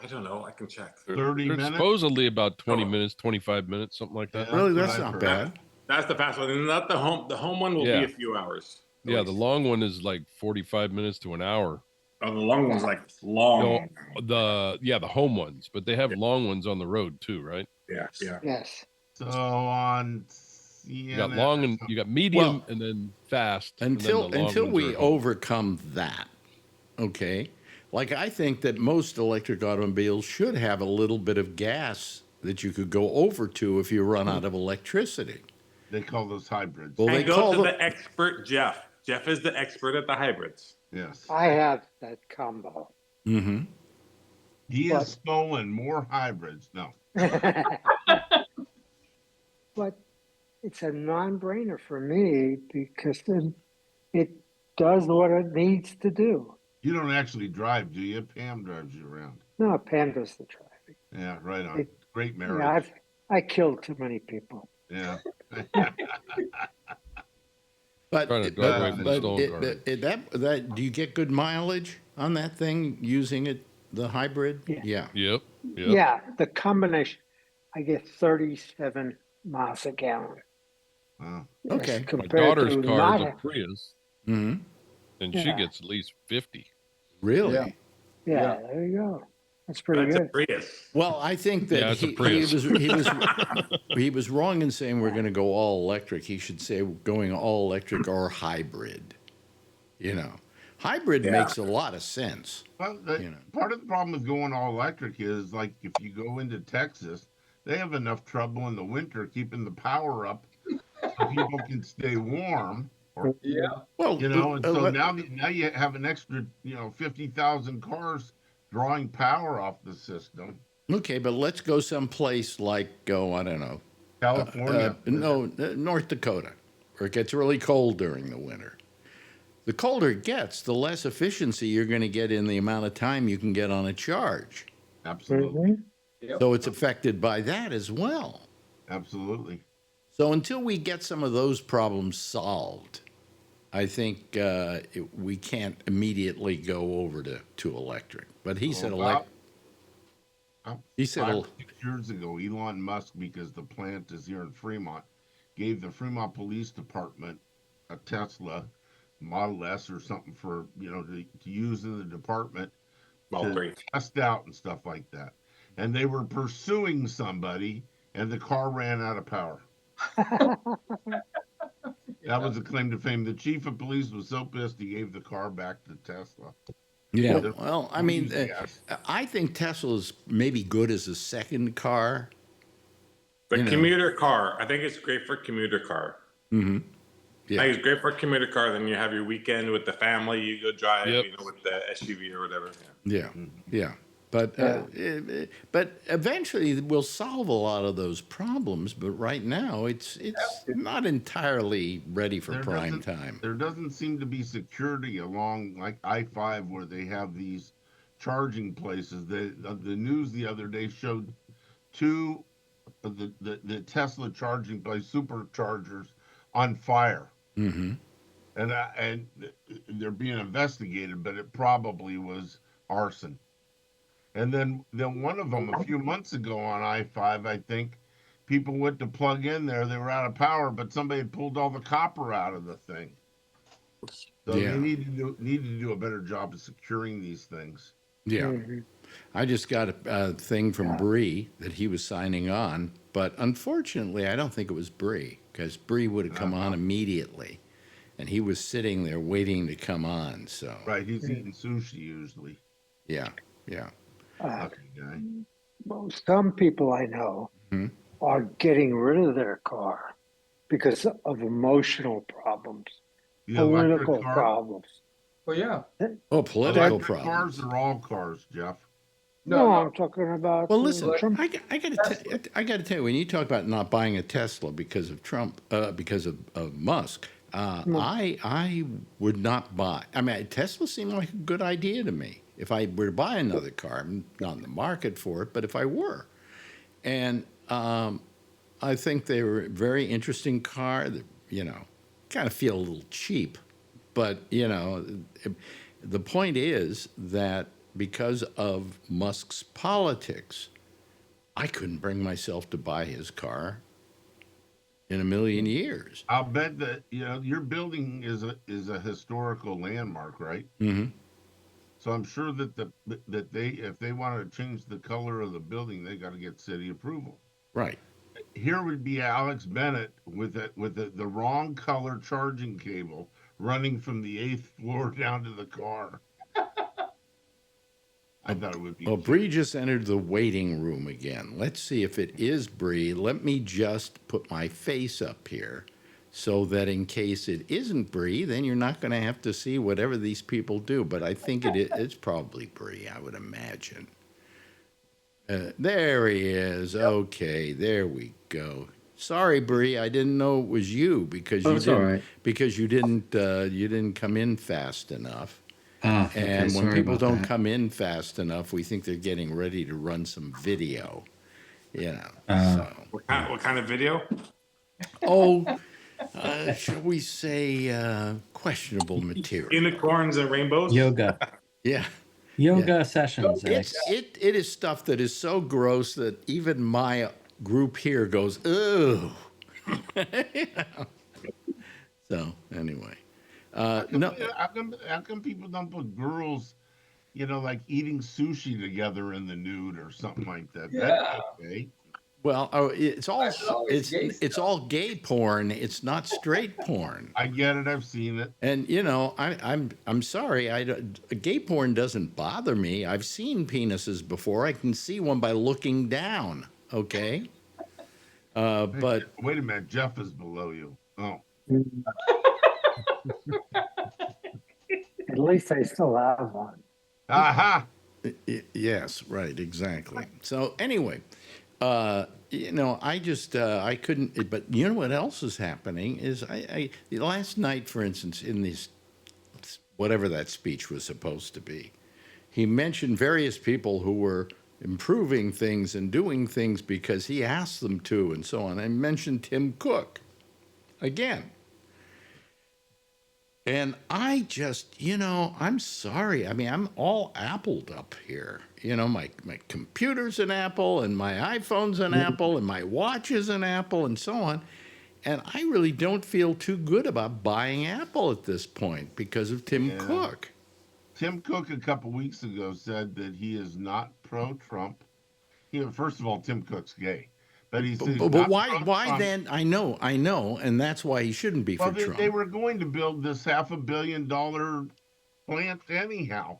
I don't know. I can check.
30
They're
minutes.
supposedly about 20 minutes, 25 minutes, something like that.
Really, that's
what I've
not
heard.
bad.
That's the fast one, and not the home. The home one will be
Yeah.
a few hours.
Yeah, the long one is like 45 minutes to an hour.
Oh, the long one's like long.
No, the home ones, but they have long ones on the road too, right?
Yeah, yeah.
Yes.
So on
You got long and you got medium and then fast.
Until
and then the long ones
we
are at home.
overcome that, okay? Like, I think that most electric automobiles should have a little bit of gas that you could go over to if you run out of electricity.
they call those hybrids.
Well, they
And go
call
to
them.
the expert, Jeff. Jeff is the expert at the hybrids.
Yes.
I have that combo.
Mm-hmm.
He has stolen more hybrids. No.
But it's a non-brainer for me because then it does what it needs to do.
You don't actually drive, do you? Pam drives you around.
No, Pam does the driving.
Yeah, right on. Great
Yeah,
marriage.
I killed too many people.
Yeah.
But,
Trying to drive away from the stolen garbage.
do you get good mileage on that thing using it, the hybrid?
Yeah.
Yep.
Yeah, the combination, I get 37 miles a gallon.
Wow.
Yes,
Okay.
My
compared
daughter's
to
car
not
is a Prius,
Mm-hmm.
and she
Yeah.
gets at least 50.
Really?
Yeah.
Yeah, there you go. That's pretty
That's a
good.
Prius.
Well, I think that
Yeah, it's a
he
Prius.
he was wrong in saying we're going to go all electric. He should say going all electric or hybrid. You know, hybrid makes a lot of sense.
Well,
You know.
part of the problem with going all electric is like if you go into Texas, they have enough trouble in the winter keeping the power up so people can stay warm. Or,
Yeah.
Well,
you know, and so now you have an extra, 50,000 cars drawing power off the system.
okay, but let's go someplace like I don't know,
California.
North Dakota, where it gets really cold during the winter. The colder it gets, the less efficiency you're going to get in the amount of time you can get on a charge.
Absolutely.
Yep.
So it's affected by that as well.
Absolutely.
So until we get some of those problems solved, I think we can't immediately go over to electric. But he said
About
he said
5 or 6 years ago, Elon Musk, because the plant is here in Fremont, gave the Fremont Police Department a Tesla Model S or something for, to use in the department
Model
to
3.
test out and stuff like that. And they were pursuing somebody, and the car ran out of power. That was a claim to fame. The chief of police was so pissed he gave the car back to Tesla.
Yeah.
The-
Well, I mean,
Yes.
I think Tesla's maybe good as a second car.
The
You know.
commuter car. I think it's great for commuter car.
Mm-hmm.
I
Yeah.
think it's great for a commuter car. Then you have your weekend with the family. You go drive,
Yep.
with the SUV or whatever.
Yeah. Yeah. But but eventually we'll solve a lot of those problems. But right now it's not entirely ready for prime time.
There doesn't seem to be security along like I-5 where they have these charging places. The news the other day showed two of the Tesla charging place superchargers on fire.
Mm-hmm.
And they're being investigated, but it probably was arson. And then one of them a few months ago on I-5, I think, people went to plug in there. They were out of power, but somebody had pulled all the copper out of the thing. So
Yeah.
they need to do a better job of securing these things.
Yeah.
Mm-hmm.
I just got a thing from Bree that he was signing on, but unfortunately, I don't think it was Bree because Bree would have come on immediately, and he was sitting there waiting to come on. So
Right, he's eating sushi usually.
yeah, yeah,
Lucky guy.
Well, some people I know
Hmm?
are getting rid of their car because of emotional problems,
The electric
political
car?
problems.
Well, yeah.
oh, political
Electric
problems.
cars are all cars, Jeff.
No, I'm talking about.
Well, listen,
Trump.
I got to tell you, when you talk about not buying a Tesla because of Trump, because of Musk, I would not buy. I mean, Tesla seemed like a good idea to me. If I were to buy another car, I'm not in the market for it, but if I were, and I think they were a very interesting car. That kind of feel a little cheap, but the point is that because of Musk's politics, I couldn't bring myself to buy his car in a million years.
I'll bet that your building is a historical landmark, right?
Mm-hmm.
So I'm sure that if they want to change the color of the building, they got to get city approval.
Right.
Here would be Alex Bennett with the wrong color charging cable running from the 8th floor down to the car. I thought it would be.
Well, Bree just entered the waiting room again. Let's see if it is Bree. Let me just put my face up here so that in case it isn't Bree, then you're not going to have to see whatever these people do. But I think it's probably Bree, I would imagine. There he is. Okay, there we go. Sorry, Bree, I didn't know it was you because you didn't come in fast enough. And when people don't come in fast enough, we think they're getting ready to run some video.
What kind of video?
Shall we say questionable material?
Unicorns and rainbows?
Yoga.
Yeah.
Yoga sessions.
It is stuff that is so gross that even my group here goes, "Ugh." So anyway, no.
How come people don't put girls, like eating sushi together in the nude or something like that?
Yeah.
That's okay.
Well, it's all
gay
it's all gay porn. It's not straight porn.
I get it. I've seen it.
And I'm sorry. Gay porn doesn't bother me. I've seen penises before. I can see one by looking down. Okay. But
Wait a minute. Jeff is below you. Oh.
At least I still have one.
Aha.
Yes, right, exactly. So anyway, I just I couldn't. But you know what else is happening is last night, for instance, in this whatever that speech was supposed to be, he mentioned various people who were improving things and doing things because he asked them to, and so on. I mentioned Tim Cook again. And I just, I'm sorry. I mean, I'm all appled up here. My computer's an Apple, and my iPhone's an Apple, and my watch is an Apple, and so on. And I really don't feel too good about buying Apple at this point because of Tim
Yeah.
Cook.
Tim Cook a couple weeks ago said that he is not pro-Trump. First of all, Tim Cook's gay, but he says
But why then? I know, and that's why he shouldn't be for Trump.
They were going to build this $500 million plant anyhow,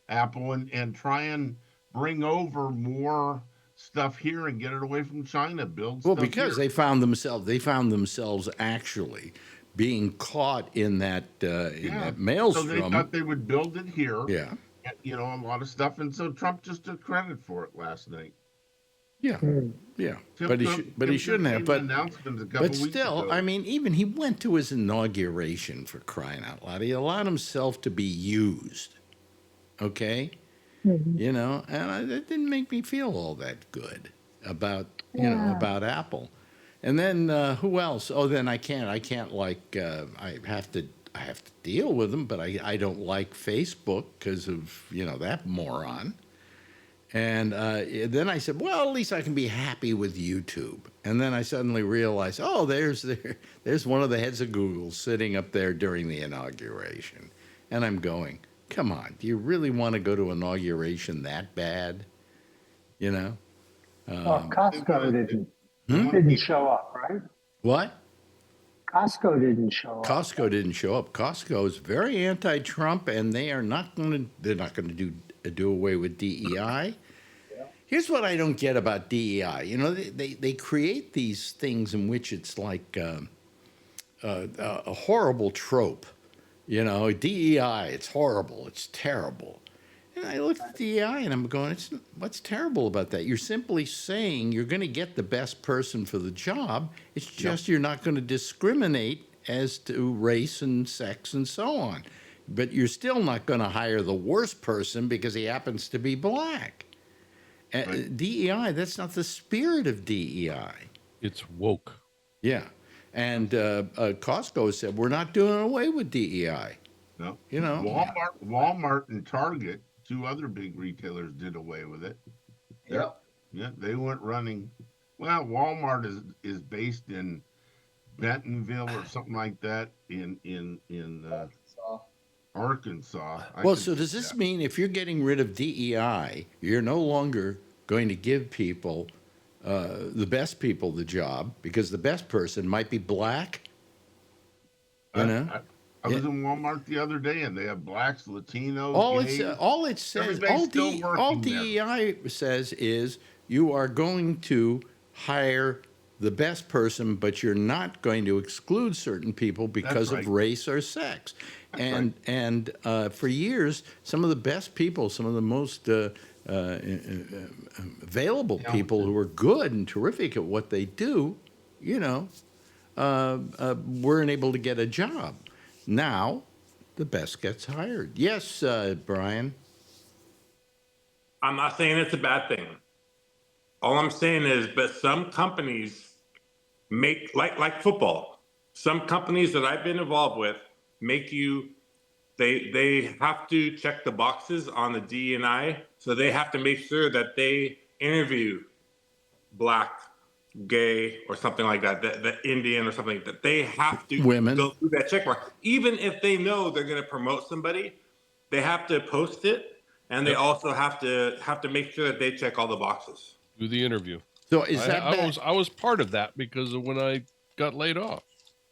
Apple, and try and bring over more stuff here and get it away from China.
Because they found themselves actually being caught in that maelstrom.
So they thought they would build it here.
Yeah.
A lot of stuff, and so Trump just took credit for it last night.
Yeah, yeah, but he shouldn't have. But still,
ago.
I mean, even he went to his inauguration, for crying out loud. He allowed himself to be used. Okay, and it didn't make me feel all that good about about Apple. And then who else? Oh, then I can't I have to deal with them, but I don't like Facebook because of that moron. And then I said, well, at least I can be happy with YouTube. And then I suddenly realized, oh, there's one of the heads of Google sitting up there during the inauguration. And I'm going, come on, do you really want to go to inauguration that bad?
Costco didn't show up, right?
What?
Costco didn't show up.
Costco didn't show up. Costco is very anti-Trump, and they're not going to do away with DEI. Here's what I don't get about DEI. They create these things in which it's like a horrible trope. DEI, it's horrible, it's terrible. And I look at DEI and I'm going, what's terrible about that? You're simply saying you're going to get the best person for the job. It's just you're not going to discriminate as to race and sex and so on. But you're still not going to hire the worst person because he happens to be black. Right. DEI, that's not the spirit of DEI.
It's woke.
Yeah. And Costco said, we're not doing away with DEI.
No. Walmart and Target, two other big retailers, did away with it.
Yep.
Yeah, they weren't running. Well, Walmart is based in Bentonville or something like that in Arkansas.
Well, so does this mean if you're getting rid of DEI, you're no longer going to give people, the best people, the job, because the best person might be black?
I was in Walmart the other day, and they have blacks, Latinos,
all it says, all DEI says is you are going to hire the best person, but you're not going to exclude certain people because of race or sex. And for years, some of the best people, some of the most available people who are good and terrific at what they do, weren't able to get a job. Now, the best gets hired. Yes, Brian?
I'm not saying it's a bad thing. All I'm saying is, but some companies make, like football, some companies that I've been involved with make you, they have to check the boxes on the D&I, so they have to make sure that they interview black, gay, or something like that, the Indian or something like that. They have to go through that check mark. Even if they know they're going to promote somebody, they have to post it, and they also have to make sure that they check all the boxes.
Do the interview.
So is that
I was part of that because of when I got laid off.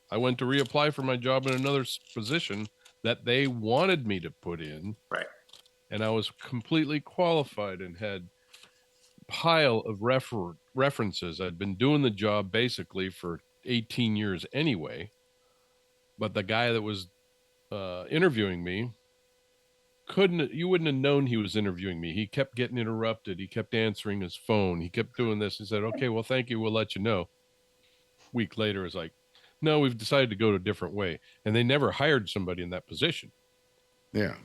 I went to reapply for my job in another position that they wanted me to put in.
Right.
And I was completely qualified and had a pile of references. I'd been doing the job basically for 18 years anyway. But the guy that was interviewing me you wouldn't have known he was interviewing me. He kept getting interrupted. He kept answering his phone. He kept doing this. He said, okay, well, thank you. We'll let you know. Week later, it's like, no, we've decided to go a different way. And they never hired somebody in that position.
Yeah.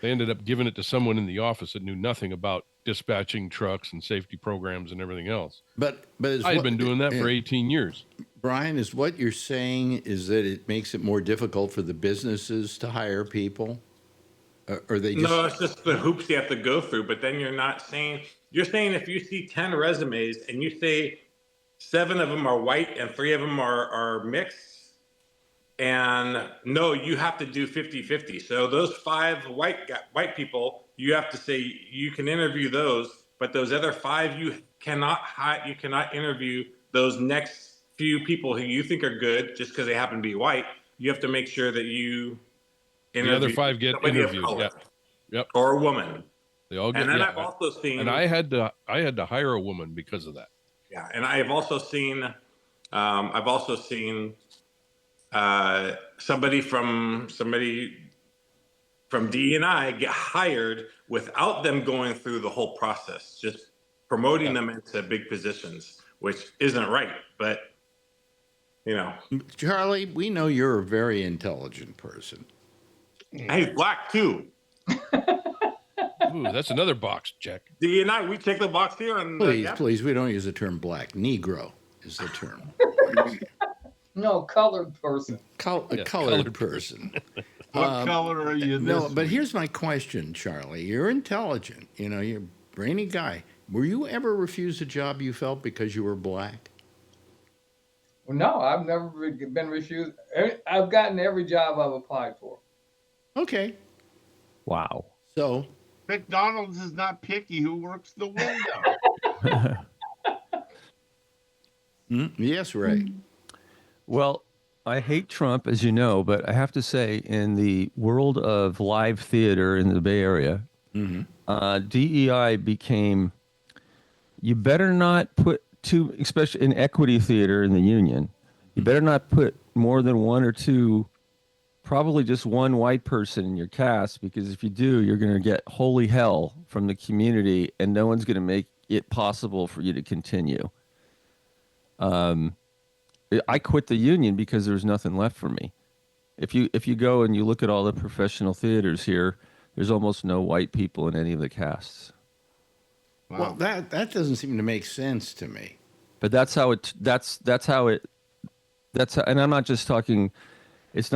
They ended up giving it to someone in the office that knew nothing about dispatching trucks and safety programs and everything else.
But
I'd been doing that for 18 years.
Brian, is what you're saying is that it makes it more difficult for the businesses to hire people? Or they just...
No, it's just the hoops you have to go through. But then you're saying if you see 10 resumes and you say 7 of them are white and 3 of them are mixed. And no, you have to do 50-50. So those 5 white people, you have to say you can interview those, but those other 5 you cannot interview those next few people who you think are good just because they happen to be white. You have to make sure that you interview
The other 5 get
somebody
interviewed.
of color,
Yep.
or a woman.
They all get.
And then
yeah.
I've also seen.
And I had to hire a woman because of that.
Yeah, and I've also seen. Somebody from DE&I get hired without them going through the whole process, just promoting them into big positions, which isn't right. But
Charlie, we know you're a very intelligent person.
He's black too.
Ooh, that's another box check.
DE&I, we check the box here, and
Please, we don't use the term black. Negro is the term.
No, colored person.
Colored person.
What color are you?
No, but here's my question, Charlie. You're intelligent. You're a brainy guy. Were you ever refused a job you felt because you were black?
Well, no, I've never been refused. I've gotten every job I've applied for.
Okay.
Wow.
So
McDonald's is not picky who works the window.
Yes, Ray.
Well, I hate Trump, as you know, but I have to say, in the world of live theater in the Bay Area, DEI became, you better not put two, especially in equity theater in the union, you better not put more than 1 or 2, probably just 1 white person in your cast, because if you do, you're going to get holy hell from the community, and no one's going to make it possible for you to continue. I quit the union because there was nothing left for me. If you go and you look at all the professional theaters here, there's almost no white people in any of the casts.
Wow. Well, that doesn't seem to make sense to me.
But that's how, and I'm not just talking, it's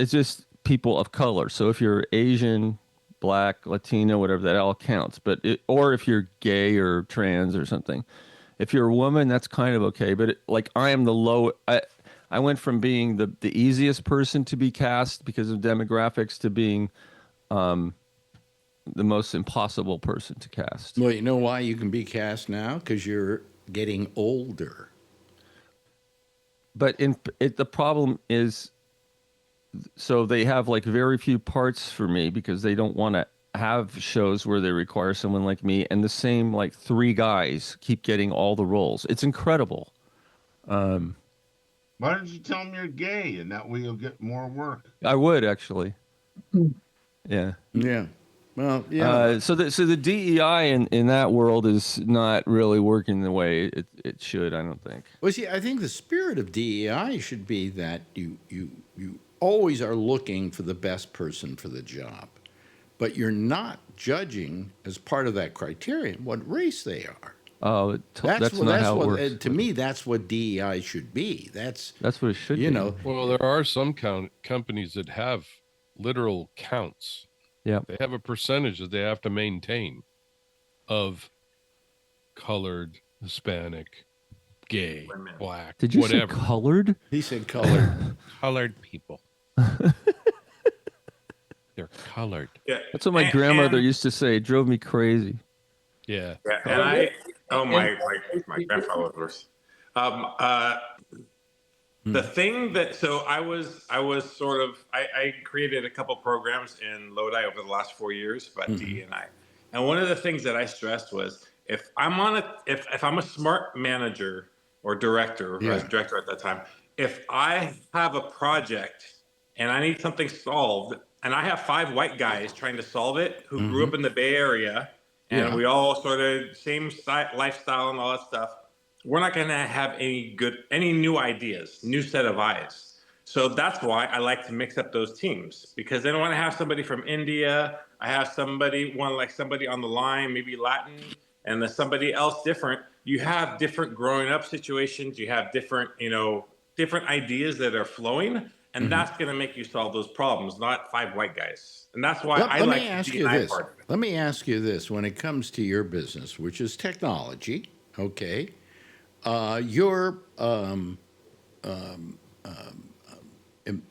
just people of color. So if you're Asian, black, Latino, whatever, that all counts. Or if you're gay or trans or something. If you're a woman, that's kind of okay. But I am the low. I went from being the easiest person to be cast because of demographics to being the most impossible person to cast.
Well, you know why you can be cast now? Because you're getting older.
But the problem is, so they have very few parts for me because they don't want to have shows where they require someone like me, and the same 3 guys keep getting all the roles. It's incredible.
Why don't you tell them you're gay, and that way you'll get more work?
I would actually. Yeah.
Yeah. Well, yeah.
So the DEI in that world is not really working the way it should, I don't think.
Well, see, I think the spirit of DEI should be that you always are looking for the best person for the job. But you're not judging as part of that criterion what race they are.
Oh, that's not how it works.
To me, that's what DEI should be. That's
what it should be.
Well, there are some companies that have literal counts.
Yeah.
They have a percentage that they have to maintain of colored, Hispanic, gay, black,
Did you
whatever.
say colored?
He said colored.
Colored people. They're colored.
Yeah.
That's what my grandmother used to say. It drove me crazy.
Yeah.
And my grandfather was worse. The thing that, so I was sort of, I created a couple programs in Lodi over the last 4 years about DE&I. And one of the things that I stressed was if I'm a smart manager or director, I was director at that time, if I have a project and I need something solved, and I have 5 white guys trying to solve it who grew up in the Bay Area, and we all sort of same lifestyle and all that stuff, we're not going to have any new ideas, new set of eyes. So that's why I like to mix up those teams, because then when I have somebody from India, I have somebody on the line, maybe Latin, and then somebody else different. You have different growing up situations. You have different ideas that are flowing. And that's going to make you solve those problems, not 5 white guys. And that's why I like the DEI part of it.
Let me ask you this. When it comes to your business, which is technology, okay, your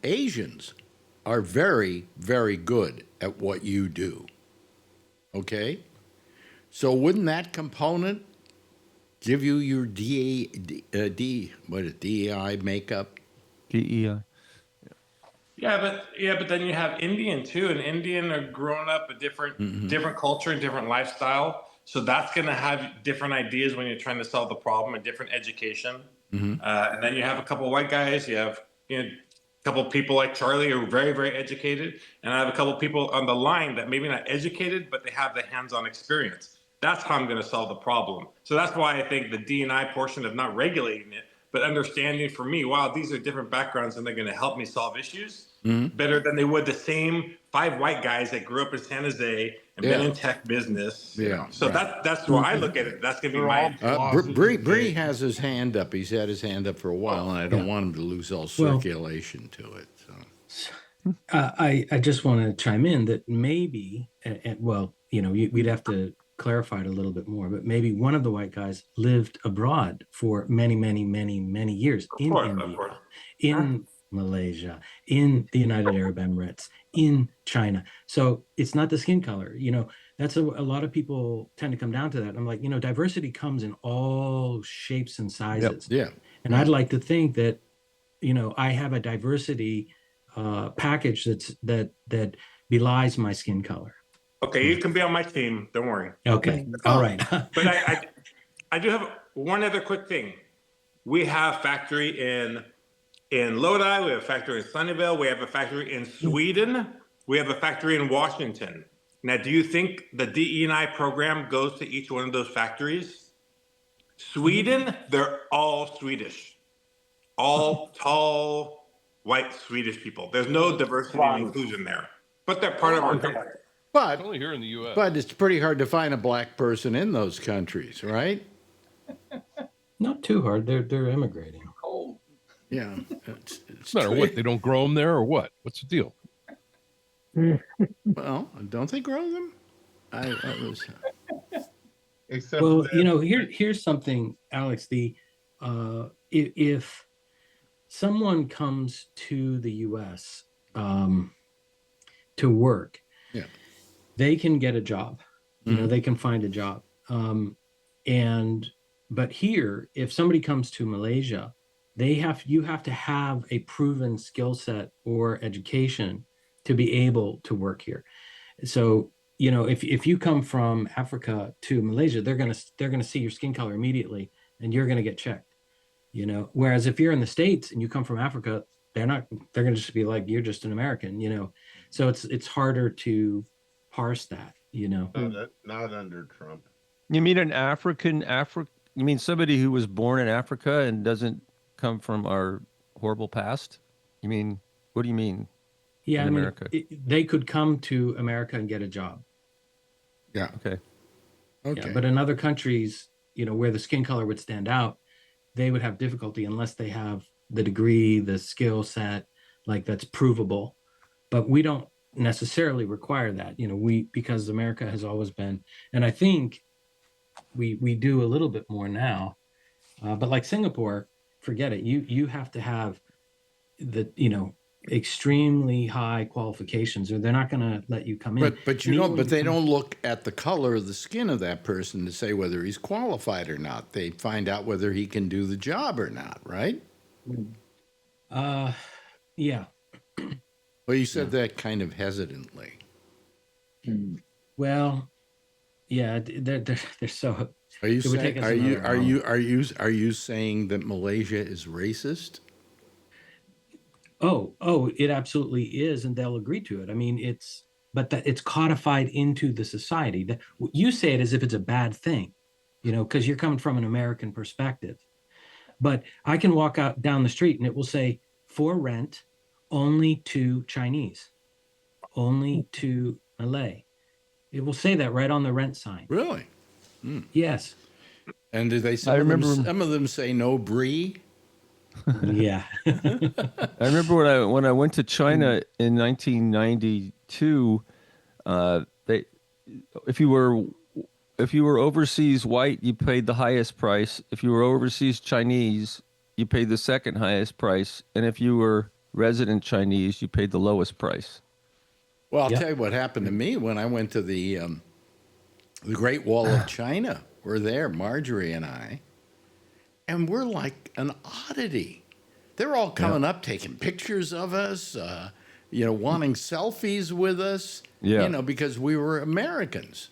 Asians are very, very good at what you do. Okay? So wouldn't that component give you your DEI makeup?
DEI.
Yeah, but then you have Indian too, and Indian are growing up a different culture and different lifestyle. So that's going to have different ideas when you're trying to solve the problem and different education. And then you have a couple of white guys. You have a couple of people like Charlie who are very, very educated, and I have a couple of people on the line that maybe not educated, but they have the hands-on experience. That's how I'm going to solve the problem. So that's why I think the D&I portion of not regulating it, but understanding for me, wow, these are different backgrounds and they're going to help me solve issues better than they would the same 5 white guys that grew up in San Jose and been in tech business.
Yeah.
So that's why I look at it. That's going to be my.
Bree has his hand up. He's had his hand up for a while, and I don't want him to lose all circulation to it. So.
I just want to chime in that maybe, well, we'd have to clarify it a little bit more, but maybe one of the white guys lived abroad for many, many, many, many years in India, in Malaysia, in the United Arab Emirates, in China. So it's not the skin color. That's a lot of people tend to come down to that. I'm like, diversity comes in all shapes and sizes.
Yeah.
And I'd like to think that, I have a diversity package that belies my skin color.
Okay, you can be on my team. Don't worry.
Okay, all right.
But I do have one other quick thing. We have factory in Lodi. We have a factory in Sunnyvale. We have a factory in Sweden. We have a factory in Washington. Now, do you think the DE&I program goes to each one of those factories? Sweden, they're all Swedish. All tall, white Swedish people. There's no diversity and inclusion there. But they're part of our company.
But
It's only here in the U.S.
But it's pretty hard to find a black person in those countries, right?
Not too hard. They're immigrating.
Cold.
Yeah.
It's no matter what, they don't grow them there or what? What's the deal?
Well, don't they grow them? I was.
Except
well, here's something, Alex. If someone comes to the U.S. To work, they can get a job. They can find a job. But here, if somebody comes to Malaysia, you have to have a proven skill set or education to be able to work here. So, if you come from Africa to Malaysia, they're gonna see your skin color immediately, and you're gonna get checked. Whereas if you're in the States and you come from Africa, they're gonna just be like, you're just an American. So it's harder to parse that.
Not under Trump.
You mean an African? You mean somebody who was born in Africa and doesn't come from our horrible past? You mean, what do you mean?
Yeah,
America?
They could come to America and get a job.
Yeah.
Okay.
Yeah, but in other countries, where the skin color would stand out, they would have difficulty unless they have the degree, the skill set, like that's provable. But we don't necessarily require that, because America has always been, and I think we do a little bit more now. But like Singapore, forget it. You have to have the extremely high qualifications, or they're not going to let you come in.
But they don't look at the color of the skin of that person to say whether he's qualified or not. They find out whether he can do the job or not, right?
Yeah.
Well, you said that kind of hesitantly.
Well, yeah, they're so.
Are you saying that Malaysia is racist?
Oh, it absolutely is, and they'll agree to it. I mean, it's codified into the society. That you say it as if it's a bad thing, because you're coming from an American perspective. But I can walk out down the street and it will say, for rent, only to Chinese, only to Malay. It will say that right on the rent sign.
Really?
Yes.
And do they? Some of them say no brie.
Yeah.
I remember when I went to China in 1992. if you were overseas white, you paid the highest price. If you were overseas Chinese, you paid the second highest price, and if you were resident Chinese, you paid the lowest price.
Well, I'll tell you what happened to me when I went to the Great Wall of China. We're there, Marjorie and I, and we're like an oddity. They're all coming up, taking pictures of us, wanting selfies with us, because we were Americans.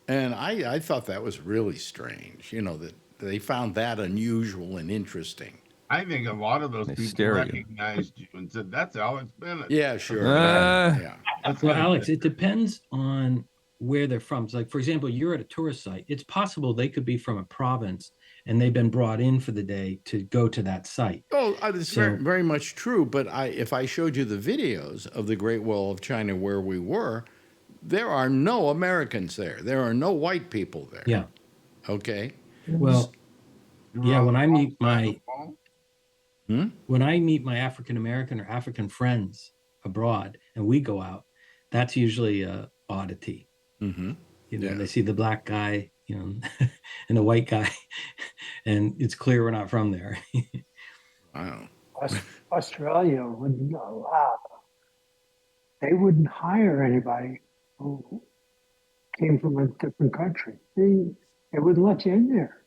And I thought that was really strange, that they found that unusual and interesting.
I think a lot of those people recognized you and said, "That's Alex Bennett."
Yeah, sure.
Well, Alex, it depends on where they're from. So like, for example, you're at a tourist site. It's possible they could be from a province and they've been brought in for the day to go to that site.
Oh, it's very, very much true. But if I showed you the videos of the Great Wall of China where we were, there are no Americans there. There are no white people there.
Yeah.
Okay.
Well, when I meet my African American or African friends abroad and we go out, that's usually a oddity.
Mm-hmm.
They see the black guy, and the white guy, and it's clear we're not from there.
Wow.
Australia wouldn't allow. They wouldn't hire anybody who came from a different country. They wouldn't let you in there.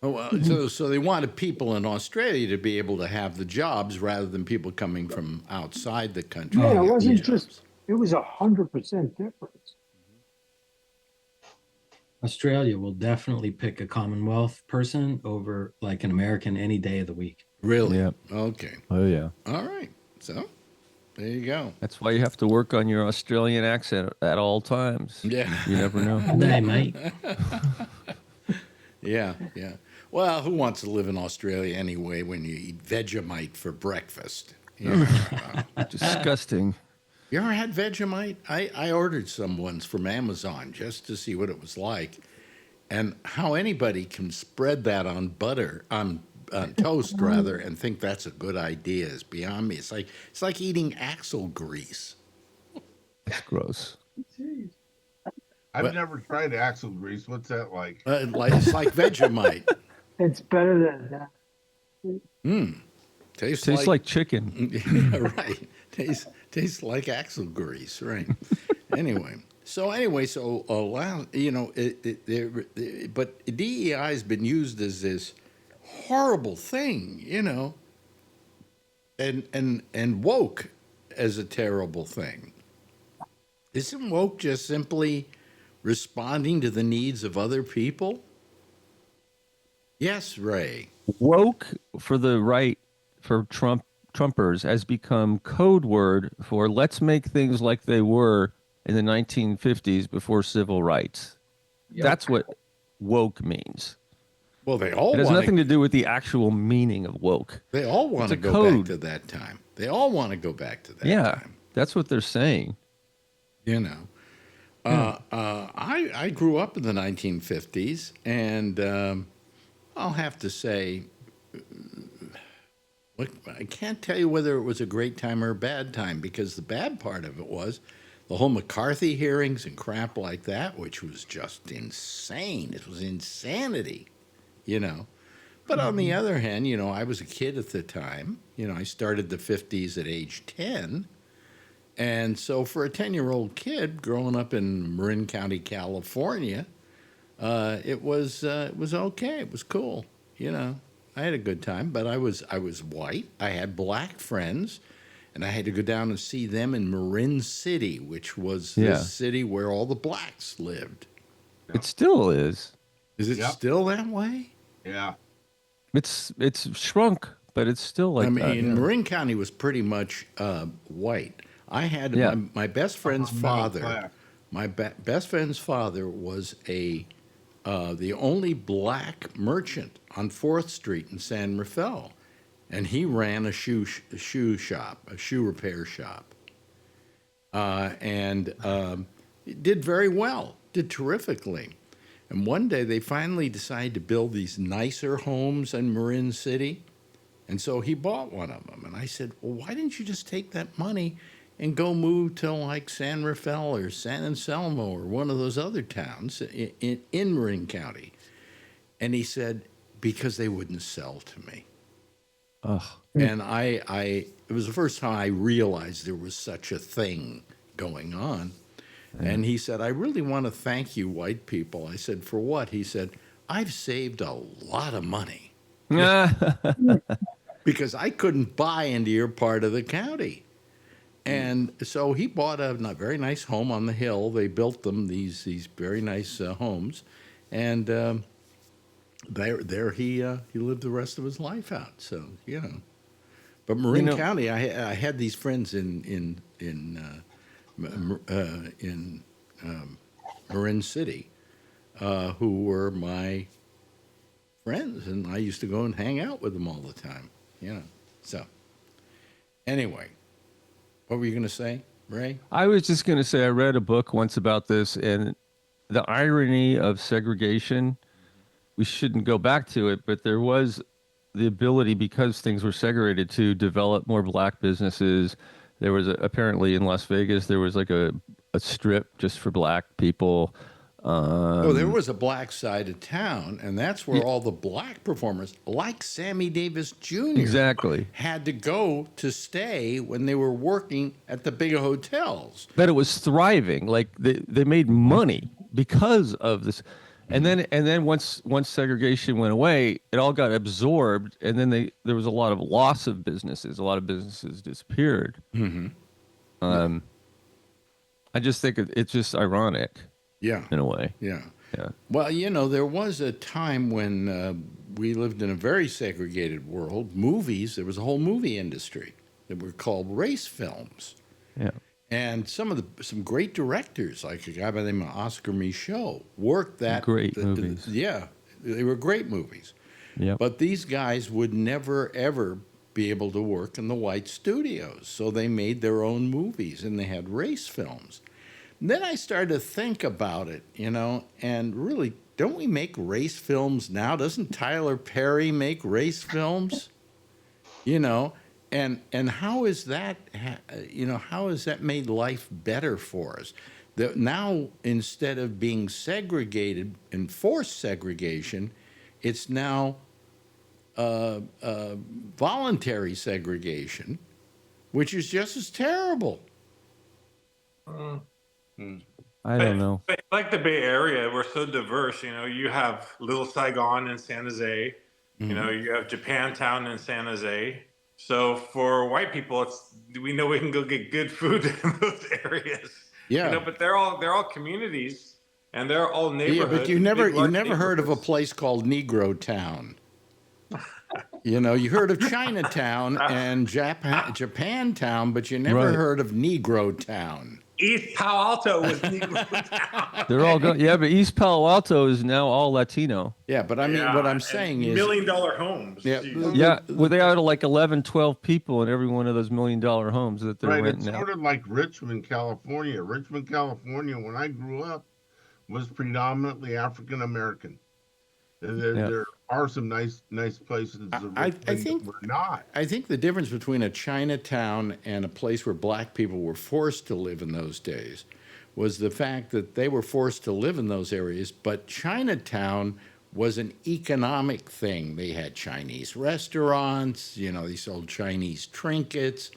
Oh, well, so they wanted people in Australia to be able to have the jobs rather than people coming from outside the country.
Yeah, it wasn't just. It was 100% difference.
Australia will definitely pick a Commonwealth person over like an American any day of the week.
Really?
Yeah.
Okay.
Oh, yeah.
All right. So there you go.
That's why you have to work on your Australian accent at all times.
Yeah.
You never know.
They might.
Yeah. Well, who wants to live in Australia anyway when you eat Vegemite for breakfast?
Disgusting.
You ever had Vegemite? I ordered some once from Amazon just to see what it was like. And how anybody can spread that on butter, on toast rather, and think that's a good idea is beyond me. It's like eating axle grease.
It's gross.
I've never tried axle grease. What's that like?
It's like Vegemite.
It's better than that.
Tastes
like chicken.
Right. Tastes like axle grease. Right. So but DEI has been used as this horrible thing, and woke as a terrible thing. Isn't woke just simply responding to the needs of other people? Yes, Ray.
Woke for the right, for Trumpers, has become code word for let's make things like they were in the 1950s before civil rights.
Yep.
That's what woke means.
Well, they all
It has nothing to do with the actual meaning of woke.
They all want to go back to that time. They all want to go back to that time.
Yeah, that's what they're saying.
I grew up in the 1950s, and I'll have to say, I can't tell you whether it was a great time or a bad time, because the bad part of it was the whole McCarthy hearings and crap like that, which was just insane. It was insanity, But on the other hand, I was a kid at the time. I started the 50s at age 10. And so for a 10-year-old kid growing up in Marin County, California, it was okay. It was cool, I had a good time, but I was white. I had black friends, and I had to go down and see them in Marin City, which was the city where all the blacks lived.
It still is.
Is it still that way?
Yeah.
It's shrunk, but it's still like that.
Marin County was pretty much white. I had my best friend's father. My best friend's father was the only black merchant on 4th Street in San Rafael, and he ran a shoe repair shop, and did very well, did terrifically. And one day they finally decided to build these nicer homes in Marin City, and so he bought one of them. And I said, well, why didn't you just take that money and go move to like San Rafael or San Anselmo or one of those other towns in Marin County. And he said, because they wouldn't sell to me.
Ugh.
And it was the first time I realized there was such a thing going on. And he said, I really want to thank you, white people. I said, for what? He said, I've saved a lot of money because I couldn't buy into your part of the county. And so he bought a very nice home on the hill. They built them these very nice homes, and there he lived the rest of his life out. So but Marin County, I had these friends in Marin City who were my friends, and I used to go and hang out with them all the time. So anyway. What were you going to say, Ray?
I was just going to say I read a book once about this, and the irony of segregation, we shouldn't go back to it, but there was the ability, because things were segregated, to develop more black businesses. There was apparently in Las Vegas, there was like a strip just for black people.
There was a black side of town, and that's where all the black performers, like Sammy Davis Jr.,
exactly
had to go to stay when they were working at the big hotels.
But it was thriving. Like they made money because of this. And then once segregation went away, it all got absorbed, and then there was a lot of loss of businesses. A lot of businesses disappeared.
Mm-hmm.
I just think it's just ironic.
Yeah.
In a way.
Yeah.
Yeah.
Well, there was a time when we lived in a very segregated world. Movies, there was a whole movie industry that were called race films.
Yeah.
And some great directors, like a guy by the name of Oscar Michaud, worked that.
Great movies.
Yeah. They were great movies.
Yeah.
But these guys would never, ever be able to work in the white studios. So they made their own movies, and they had race films. Then I started to think about it, and really, don't we make race films now? Doesn't Tyler Perry make race films? And how is that, how has that made life better for us? That now, instead of being segregated, enforced segregation, it's now voluntary segregation, which is just as terrible.
I don't know.
Like the Bay Area, we're so diverse. You have Little Saigon in San Jose.
Mm-hmm.
You have Japantown in San Jose. So for white people, we know we can go get good food in those areas.
Yeah.
But they're all communities, and they're all neighborhoods.
Yeah, but you never heard of a place called Negro Town. You heard of Chinatown and Japantown, but you never heard of Negro Town.
East Palo Alto was Negro Town.
They're all going. Yeah, but East Palo Alto is now all Latino.
Yeah, but I mean, what I'm saying is
$1 million homes.
Yeah, well, they had like 11, 12 people in every one of those $1 million homes that they're renting
It's
out.
sort of like Richmond, California. Richmond, California, when I grew up, was predominantly African American. There are some nice places.
I think
we're not.
I think the difference between a Chinatown and a place where black people were forced to live in those days was the fact that they were forced to live in those areas, but Chinatown was an economic thing. They had Chinese restaurants, they sold Chinese trinkets,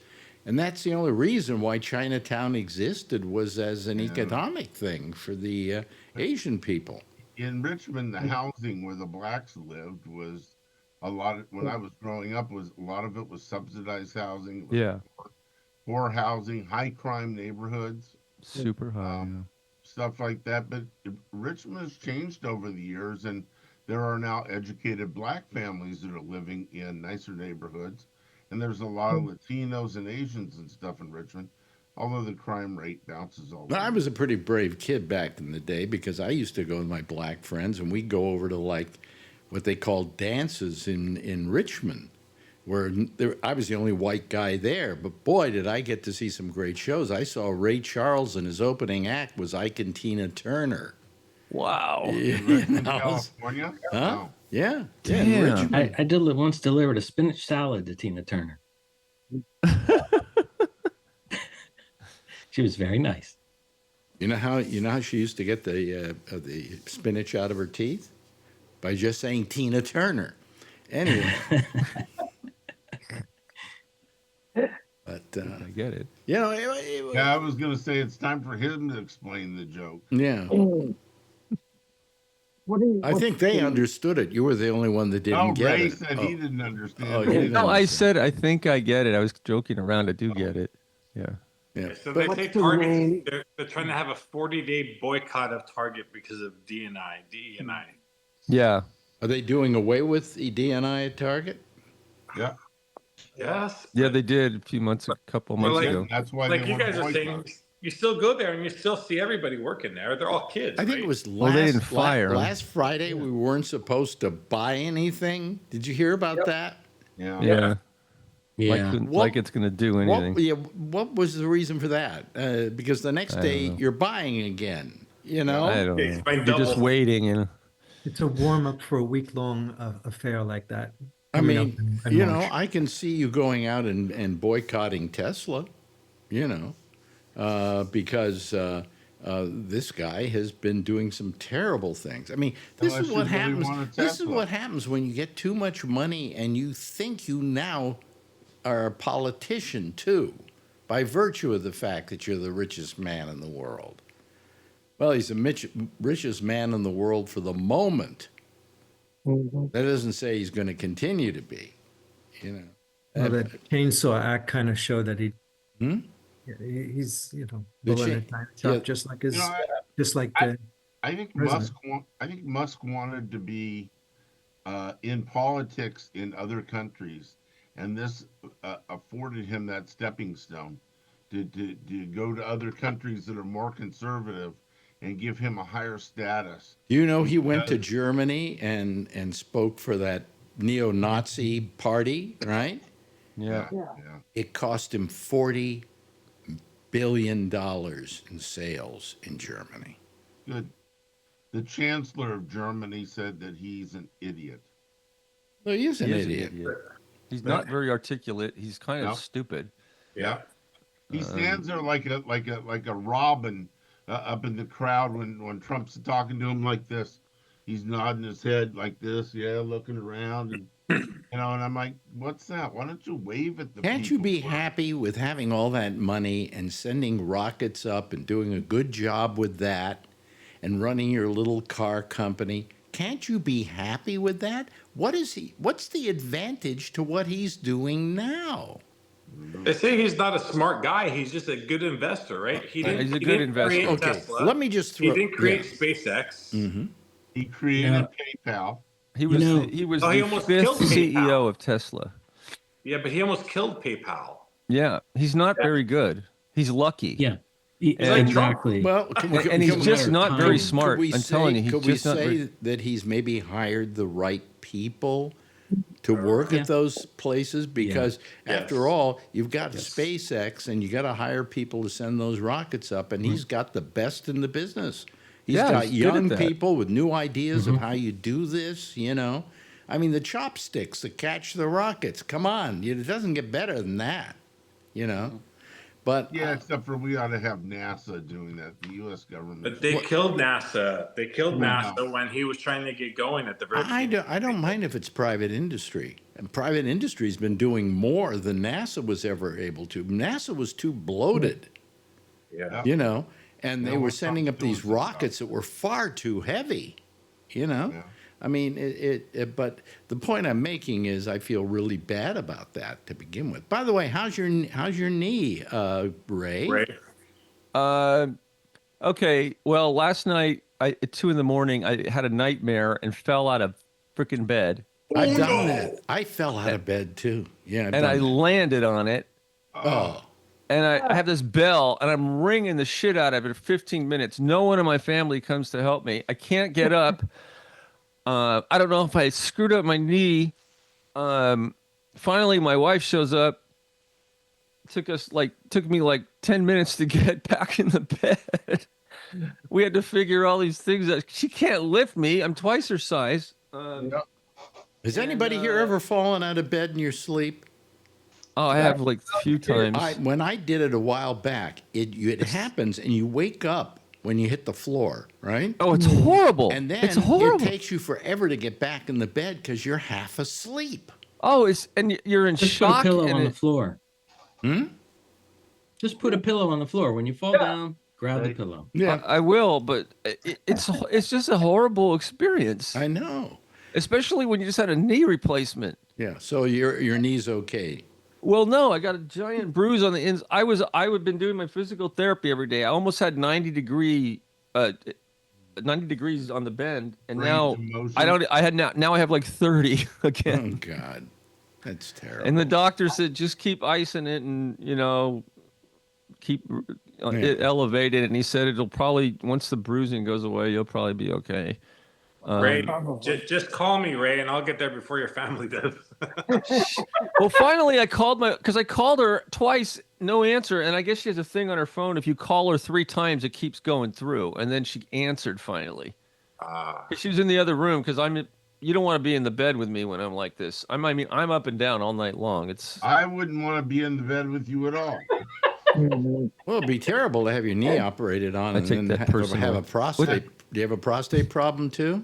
and that's the only reason why Chinatown existed, was as an economic thing for the Asian people.
In Richmond, the housing where the blacks lived was when I was growing up, a lot of it was subsidized housing. Poor housing, high crime neighborhoods.
Super high.
Stuff like that. But Richmond has changed over the years, and there are now educated black families that are living in nicer neighborhoods. And there's a lot of Latinos and Asians and stuff in Richmond. Although the crime rate bounces all over.
But I was a pretty brave kid back in the day, because I used to go with my black friends, and we'd go over to like what they called dances in Richmond, where I was the only white guy there. But boy, did I get to see some great shows. I saw Ray Charles, and his opening act was Ike and Tina Turner.
Wow.
California?
Huh?
Wow.
Yeah.
Damn.
I once delivered a spinach salad to Tina Turner. She was very nice.
You know how she used to get the spinach out of her teeth? By just saying Tina Turner. Anyway. But
I get it.
you know,
Yeah, I was going to say it's time for him to explain the joke.
yeah. I think they understood it. You were the only one that didn't get
Ray
it.
said he didn't understand.
Oh,
it.
you didn't
No, I
understand.
said I think I get it. I was joking around. I do get it. Yeah.
Yeah.
So
But
they say
What's the
Target.
name?
They're trying to have a 40-day boycott of Target because of DEI.
Yeah.
are they doing away with DNI at Target?
Yeah,
Yes.
Yeah, they did a couple months
like-
ago.
that's why
Like
they
you
want
guys
to
are saying,
boycott.
you still go there and you still see everybody working there. They're all kids.
I think
right?
it was
Well, they didn't fire 'em.
last Friday we weren't supposed to buy anything. Did you hear about that?
Yeah.
Yeah.
Yeah.
Like it's going to do anything.
What was the reason for that? Because the next
I
day
don't know.
you're buying again. You know?
I don't
Yeah,
know.
it's been
You're just
double.
waiting, you know.
It's a warm up for a week long affair like that.
I
coming
mean,
up in
you
March.
know, I can see you going out and boycotting Tesla, you know, because this guy has been doing some terrible things. I mean, this
Unless
is
you
what
really
happens.
want a
This is
Tesla.
what happens when you get too much money and you think you now are a politician too, by virtue of the fact that you're the richest man in the world. Well, he's the richest man in the world for the moment.
Mhm.
That doesn't say he's going to continue to be, you know.
Well, that Chainsaw Act kind of showed that
Hmm?
he's
The
pulling a
cha-
tiny chop,
yeah.
just like his,
You know,
just like
I think
President.
Musk wanted to be in politics in other countries, and this afforded him that stepping stone to go to other countries that are more conservative and give him a higher status.
You know, he went to Germany and spoke for that neo-Nazi party, right?
Yeah.
Yeah.
It cost him $40 billion in sales in Germany.
Good. The chancellor of Germany said that he's an idiot.
Well, he is an
He is an
idiot.
He's not very articulate. He's kind of
No.
stupid.
Yeah.
He stands there like a robin up in the crowd when Trump's talking to him like this. He's nodding his head like this, yeah, looking around, and and I'm like, what's that? Why don't you wave at the
Can't you
people
be
first?
happy with having all that money and sending rockets up and doing a good job with that and running your little car company? Can't you be happy with that? What's the advantage to what he's doing now?
They say he's not a smart guy. He's just a good investor, right?
He's a good investor.
Create
Okay,
Tesla.
let me just
He
throw.
didn't create
yeah.
SpaceX.
Mm-hmm.
He created
Yeah.
PayPal.
He was
know-
he was
Oh, he
the
almost
fifth
killed PayPal.
CEO of Tesla.
Yeah, but he almost killed PayPal.
Yeah, he's not very good. He's lucky.
Yeah.
And-
Exactly.
Well,
And he's just not very
Could
smart. I'm telling you, he's
could we
just not
say
very.
that he's maybe hired the right people to work
Yeah.
at those places? Because after all, you've got
Yes.
SpaceX and you got to hire people to send those rockets up, and he's got the best in the business. He's
Yeah,
got
he's good at
young
that.
people with new ideas of how you do this, you know. I mean, the chopsticks that catch the rockets. Come on, it doesn't get better than that, you know. But
Yeah, except for we ought to have NASA doing that. The U.S. government.
But they killed NASA. They killed
Well,
NASA when he was trying to get going at the very beginning.
I don't mind if it's private industry. And private industry's been doing more than NASA was ever able to. NASA was too bloated,
Yeah.
you know, and they
Yeah,
were
what's
sending
Trump
up these
doing?
rockets that were far too heavy, you know.
Yeah.
I mean, but the point I'm making is I feel really bad about that to begin with. By the way, how's your knee, Ray?
Right.
Okay. Well, last night at 2 a.m, I had a nightmare and fell out of freaking bed,
I've done that. I fell out of bed too. Yeah, I've
and
done
I
that.
landed on it.
Oh,
And I have this bell, and I'm ringing the shit out of it for 15 minutes. No one in my family comes to help me. I can't get up. I don't know if I screwed up my knee. Finally, my wife shows up. Took me like 10 minutes to get back in the bed. We had to figure all these things out. She can't lift me. I'm twice her size.
has anybody here ever fallen out of bed in your sleep?
Oh, I have like a few times.
When I did it a while back, it happens and you wake up when you hit the floor, right?
Oh, it's horrible.
And then
it's horrible.
it takes you forever to get back in the bed because you're half asleep.
Oh, and you're in
Just
shock.
put a pillow
and
on the floor. Just put a pillow on the floor. When you fall down, grab the pillow.
Yeah,
I will, but it's just a horrible experience.
I know.
Especially when you just had a knee replacement.
Yeah, so your knee's okay.
Well, no, I got a giant bruise on the ends. I would been doing my physical therapy every day. I almost had 90 degrees on the bend, and now I don't. I had now I have like 30 again.
Oh God, that's terrible.
And the doctor said just keep icing it, and keep it elevated. And he said it'll probably once the bruising goes away, you'll probably be okay.
Ray, just call me, Ray, and I'll get there before your family does.
Well, finally, I called I called her twice, no answer, and I guess she has a thing on her phone. If you call her 3 times, it keeps going through, and then she answered finally. She was in the other room because you don't want to be in the bed with me when I'm like this. I'm up and down all night long.
I wouldn't want to be in the bed with you at all.
Well, it'd be terrible to have your knee operated on and then have a prostate. Do you have a prostate problem too?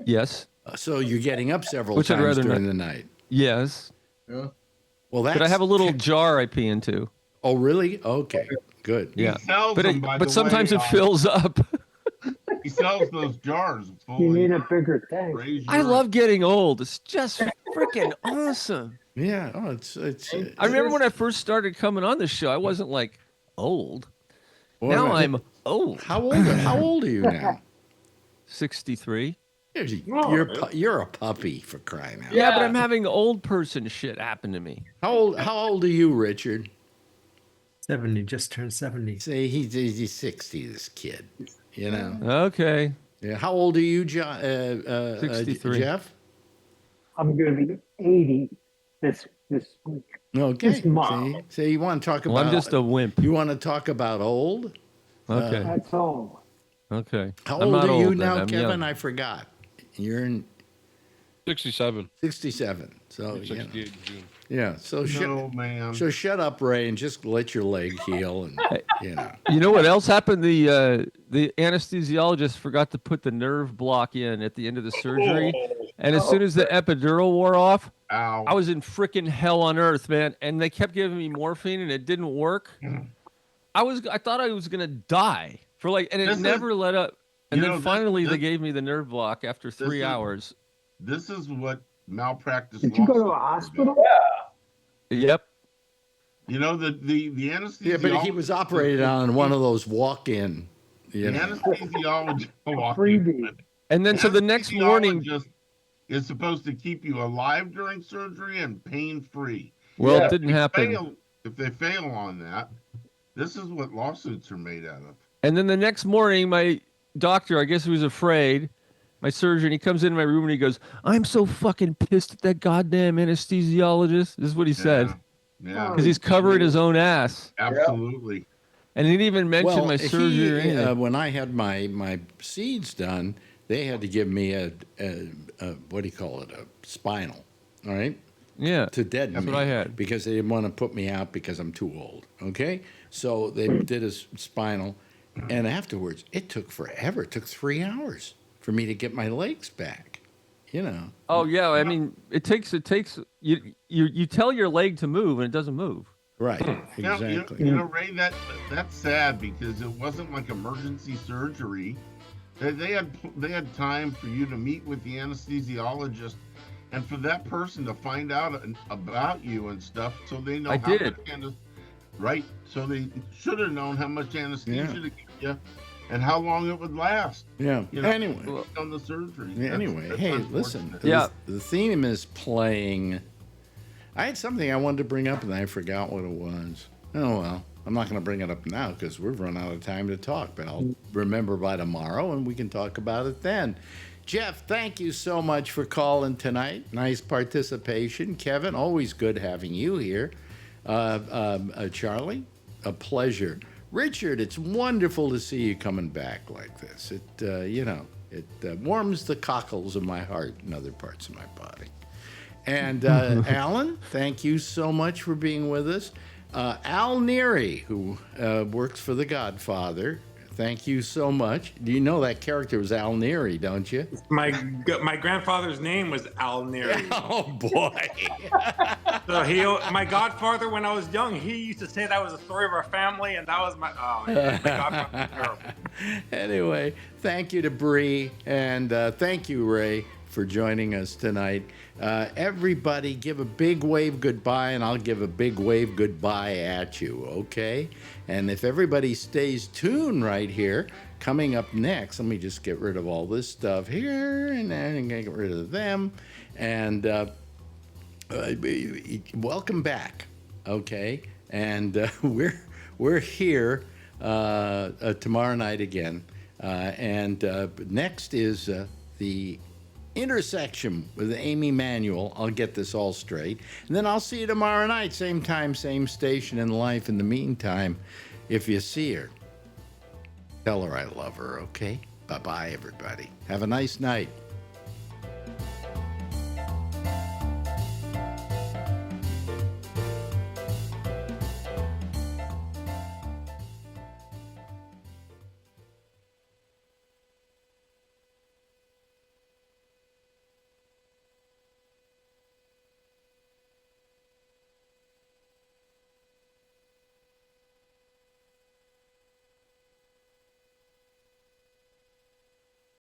Yes.
So you're getting up several times during the night.
Yes.
Yeah.
Well,
but I have a little jar I pee into.
Oh, really? Okay, good.
Yeah.
But
but sometimes it fills up.
He sells those jars.
You need a bigger tank.
I love getting old. It's just freaking awesome.
Yeah. Oh,
I remember when I first started coming on the show, I wasn't like old.
Well,
now I'm old.
How old are you now?
63.
You're a puppy, for crying out.
Yeah, but I'm having old person shit happen to me.
How old are you, Richard?
70, just turned 70.
Say he's 60. This kid, you know.
Okay.
Yeah. How old are you,
63.
Jeff?
I'm going to be 80 this week.
Okay.
This month.
So you want to talk about?
Well, I'm just a wimp.
You want to talk about old?
Okay.
That's all.
Okay.
How
I'm
old
not
are you
old,
now,
then. I'm
Kevin?
young.
I forgot. You're in
67.
67. So
68 in June.
yeah. So
man.
So shut up, Ray, and just let your leg heal, and
You know what else happened? The anesthesiologist forgot to put the nerve block in at the end of the surgery, and as soon as the epidural wore off, I was in freaking hell on earth, man. And they kept giving me morphine, and it didn't work. I thought I was gonna die and it never let up. And then finally, they gave me the nerve block after 3 hours.
This is what malpractice.
Did you go to a hospital?
Yep.
You know the anesthesiologist.
Yeah, but he was operated on in one of those walk-in.
The anesthesiologist.
And then so the next morning,
is supposed to keep you alive during surgery and pain-free.
Well, it didn't happen.
If they fail on that, this is what lawsuits are made out of.
And then the next morning, my doctor, I guess he was afraid, my surgeon, he comes in my room and he goes, "I'm so fucking pissed at that goddamn anesthesiologist." This is what he said.
Yeah.
Because he's covering his own ass.
Absolutely.
And he didn't even mention my surgery or anything.
When I had my seeds done, they had to give me a what do you call it? A spinal. All right.
Yeah.
To deaden
That's
me.
what I had.
Because they didn't want to put me out because I'm too old. Okay. So they did a spinal. And afterwards, it took forever. It took 3 hours for me to get my legs back. You know.
Oh yeah, I mean, it takes. You tell your leg to move and it doesn't move.
Right. Exactly.
You know, Ray, that's sad because it wasn't like emergency surgery. They had time for you to meet with the anesthesiologist, and for that person to find out about you and stuff, so they know much right. So they should have known how much anesthesia to give you and how long it would last.
Yeah.
You know,
anyway,
on the surgery.
Yeah, anyway, hey, listen.
Yeah.
The theme is playing. I had something I wanted to bring up and I forgot what it was. Oh well, I'm not going to bring it up now because we've run out of time to talk. But I'll remember by tomorrow and we can talk about it then. Jeff, thank you so much for calling tonight. Nice participation. Kevin, always good having you here. Charlie, a pleasure. Richard, it's wonderful to see you coming back like this. It warms the cockles of my heart and other parts of my body. And Alan, thank you so much for being with us. Al Neary, who works for The Godfather, thank you so much. Do you know that character was Al Neary, don't you?
My grandfather's name was Al Neary.
Oh, boy.
So my godfather, when I was young, he used to say that was the story of our family, and that was my godfather. Terrible.
Anyway, thank you to Bree, and thank you, Ray, for joining us tonight. Everybody give a big wave goodbye, and I'll give a big wave goodbye at you, okay? And if everybody stays tuned right here, coming up next, let me just get rid of all this stuff here, and then get rid of them. And welcome back, okay? And we're here tomorrow night again. And next is the Intersection with Amy Manuel. I'll get this all straight. And then I'll see you tomorrow night, same time, same station in life. In the meantime, if you see her, tell her I love her, okay? Bye-bye, everybody. Have a nice night.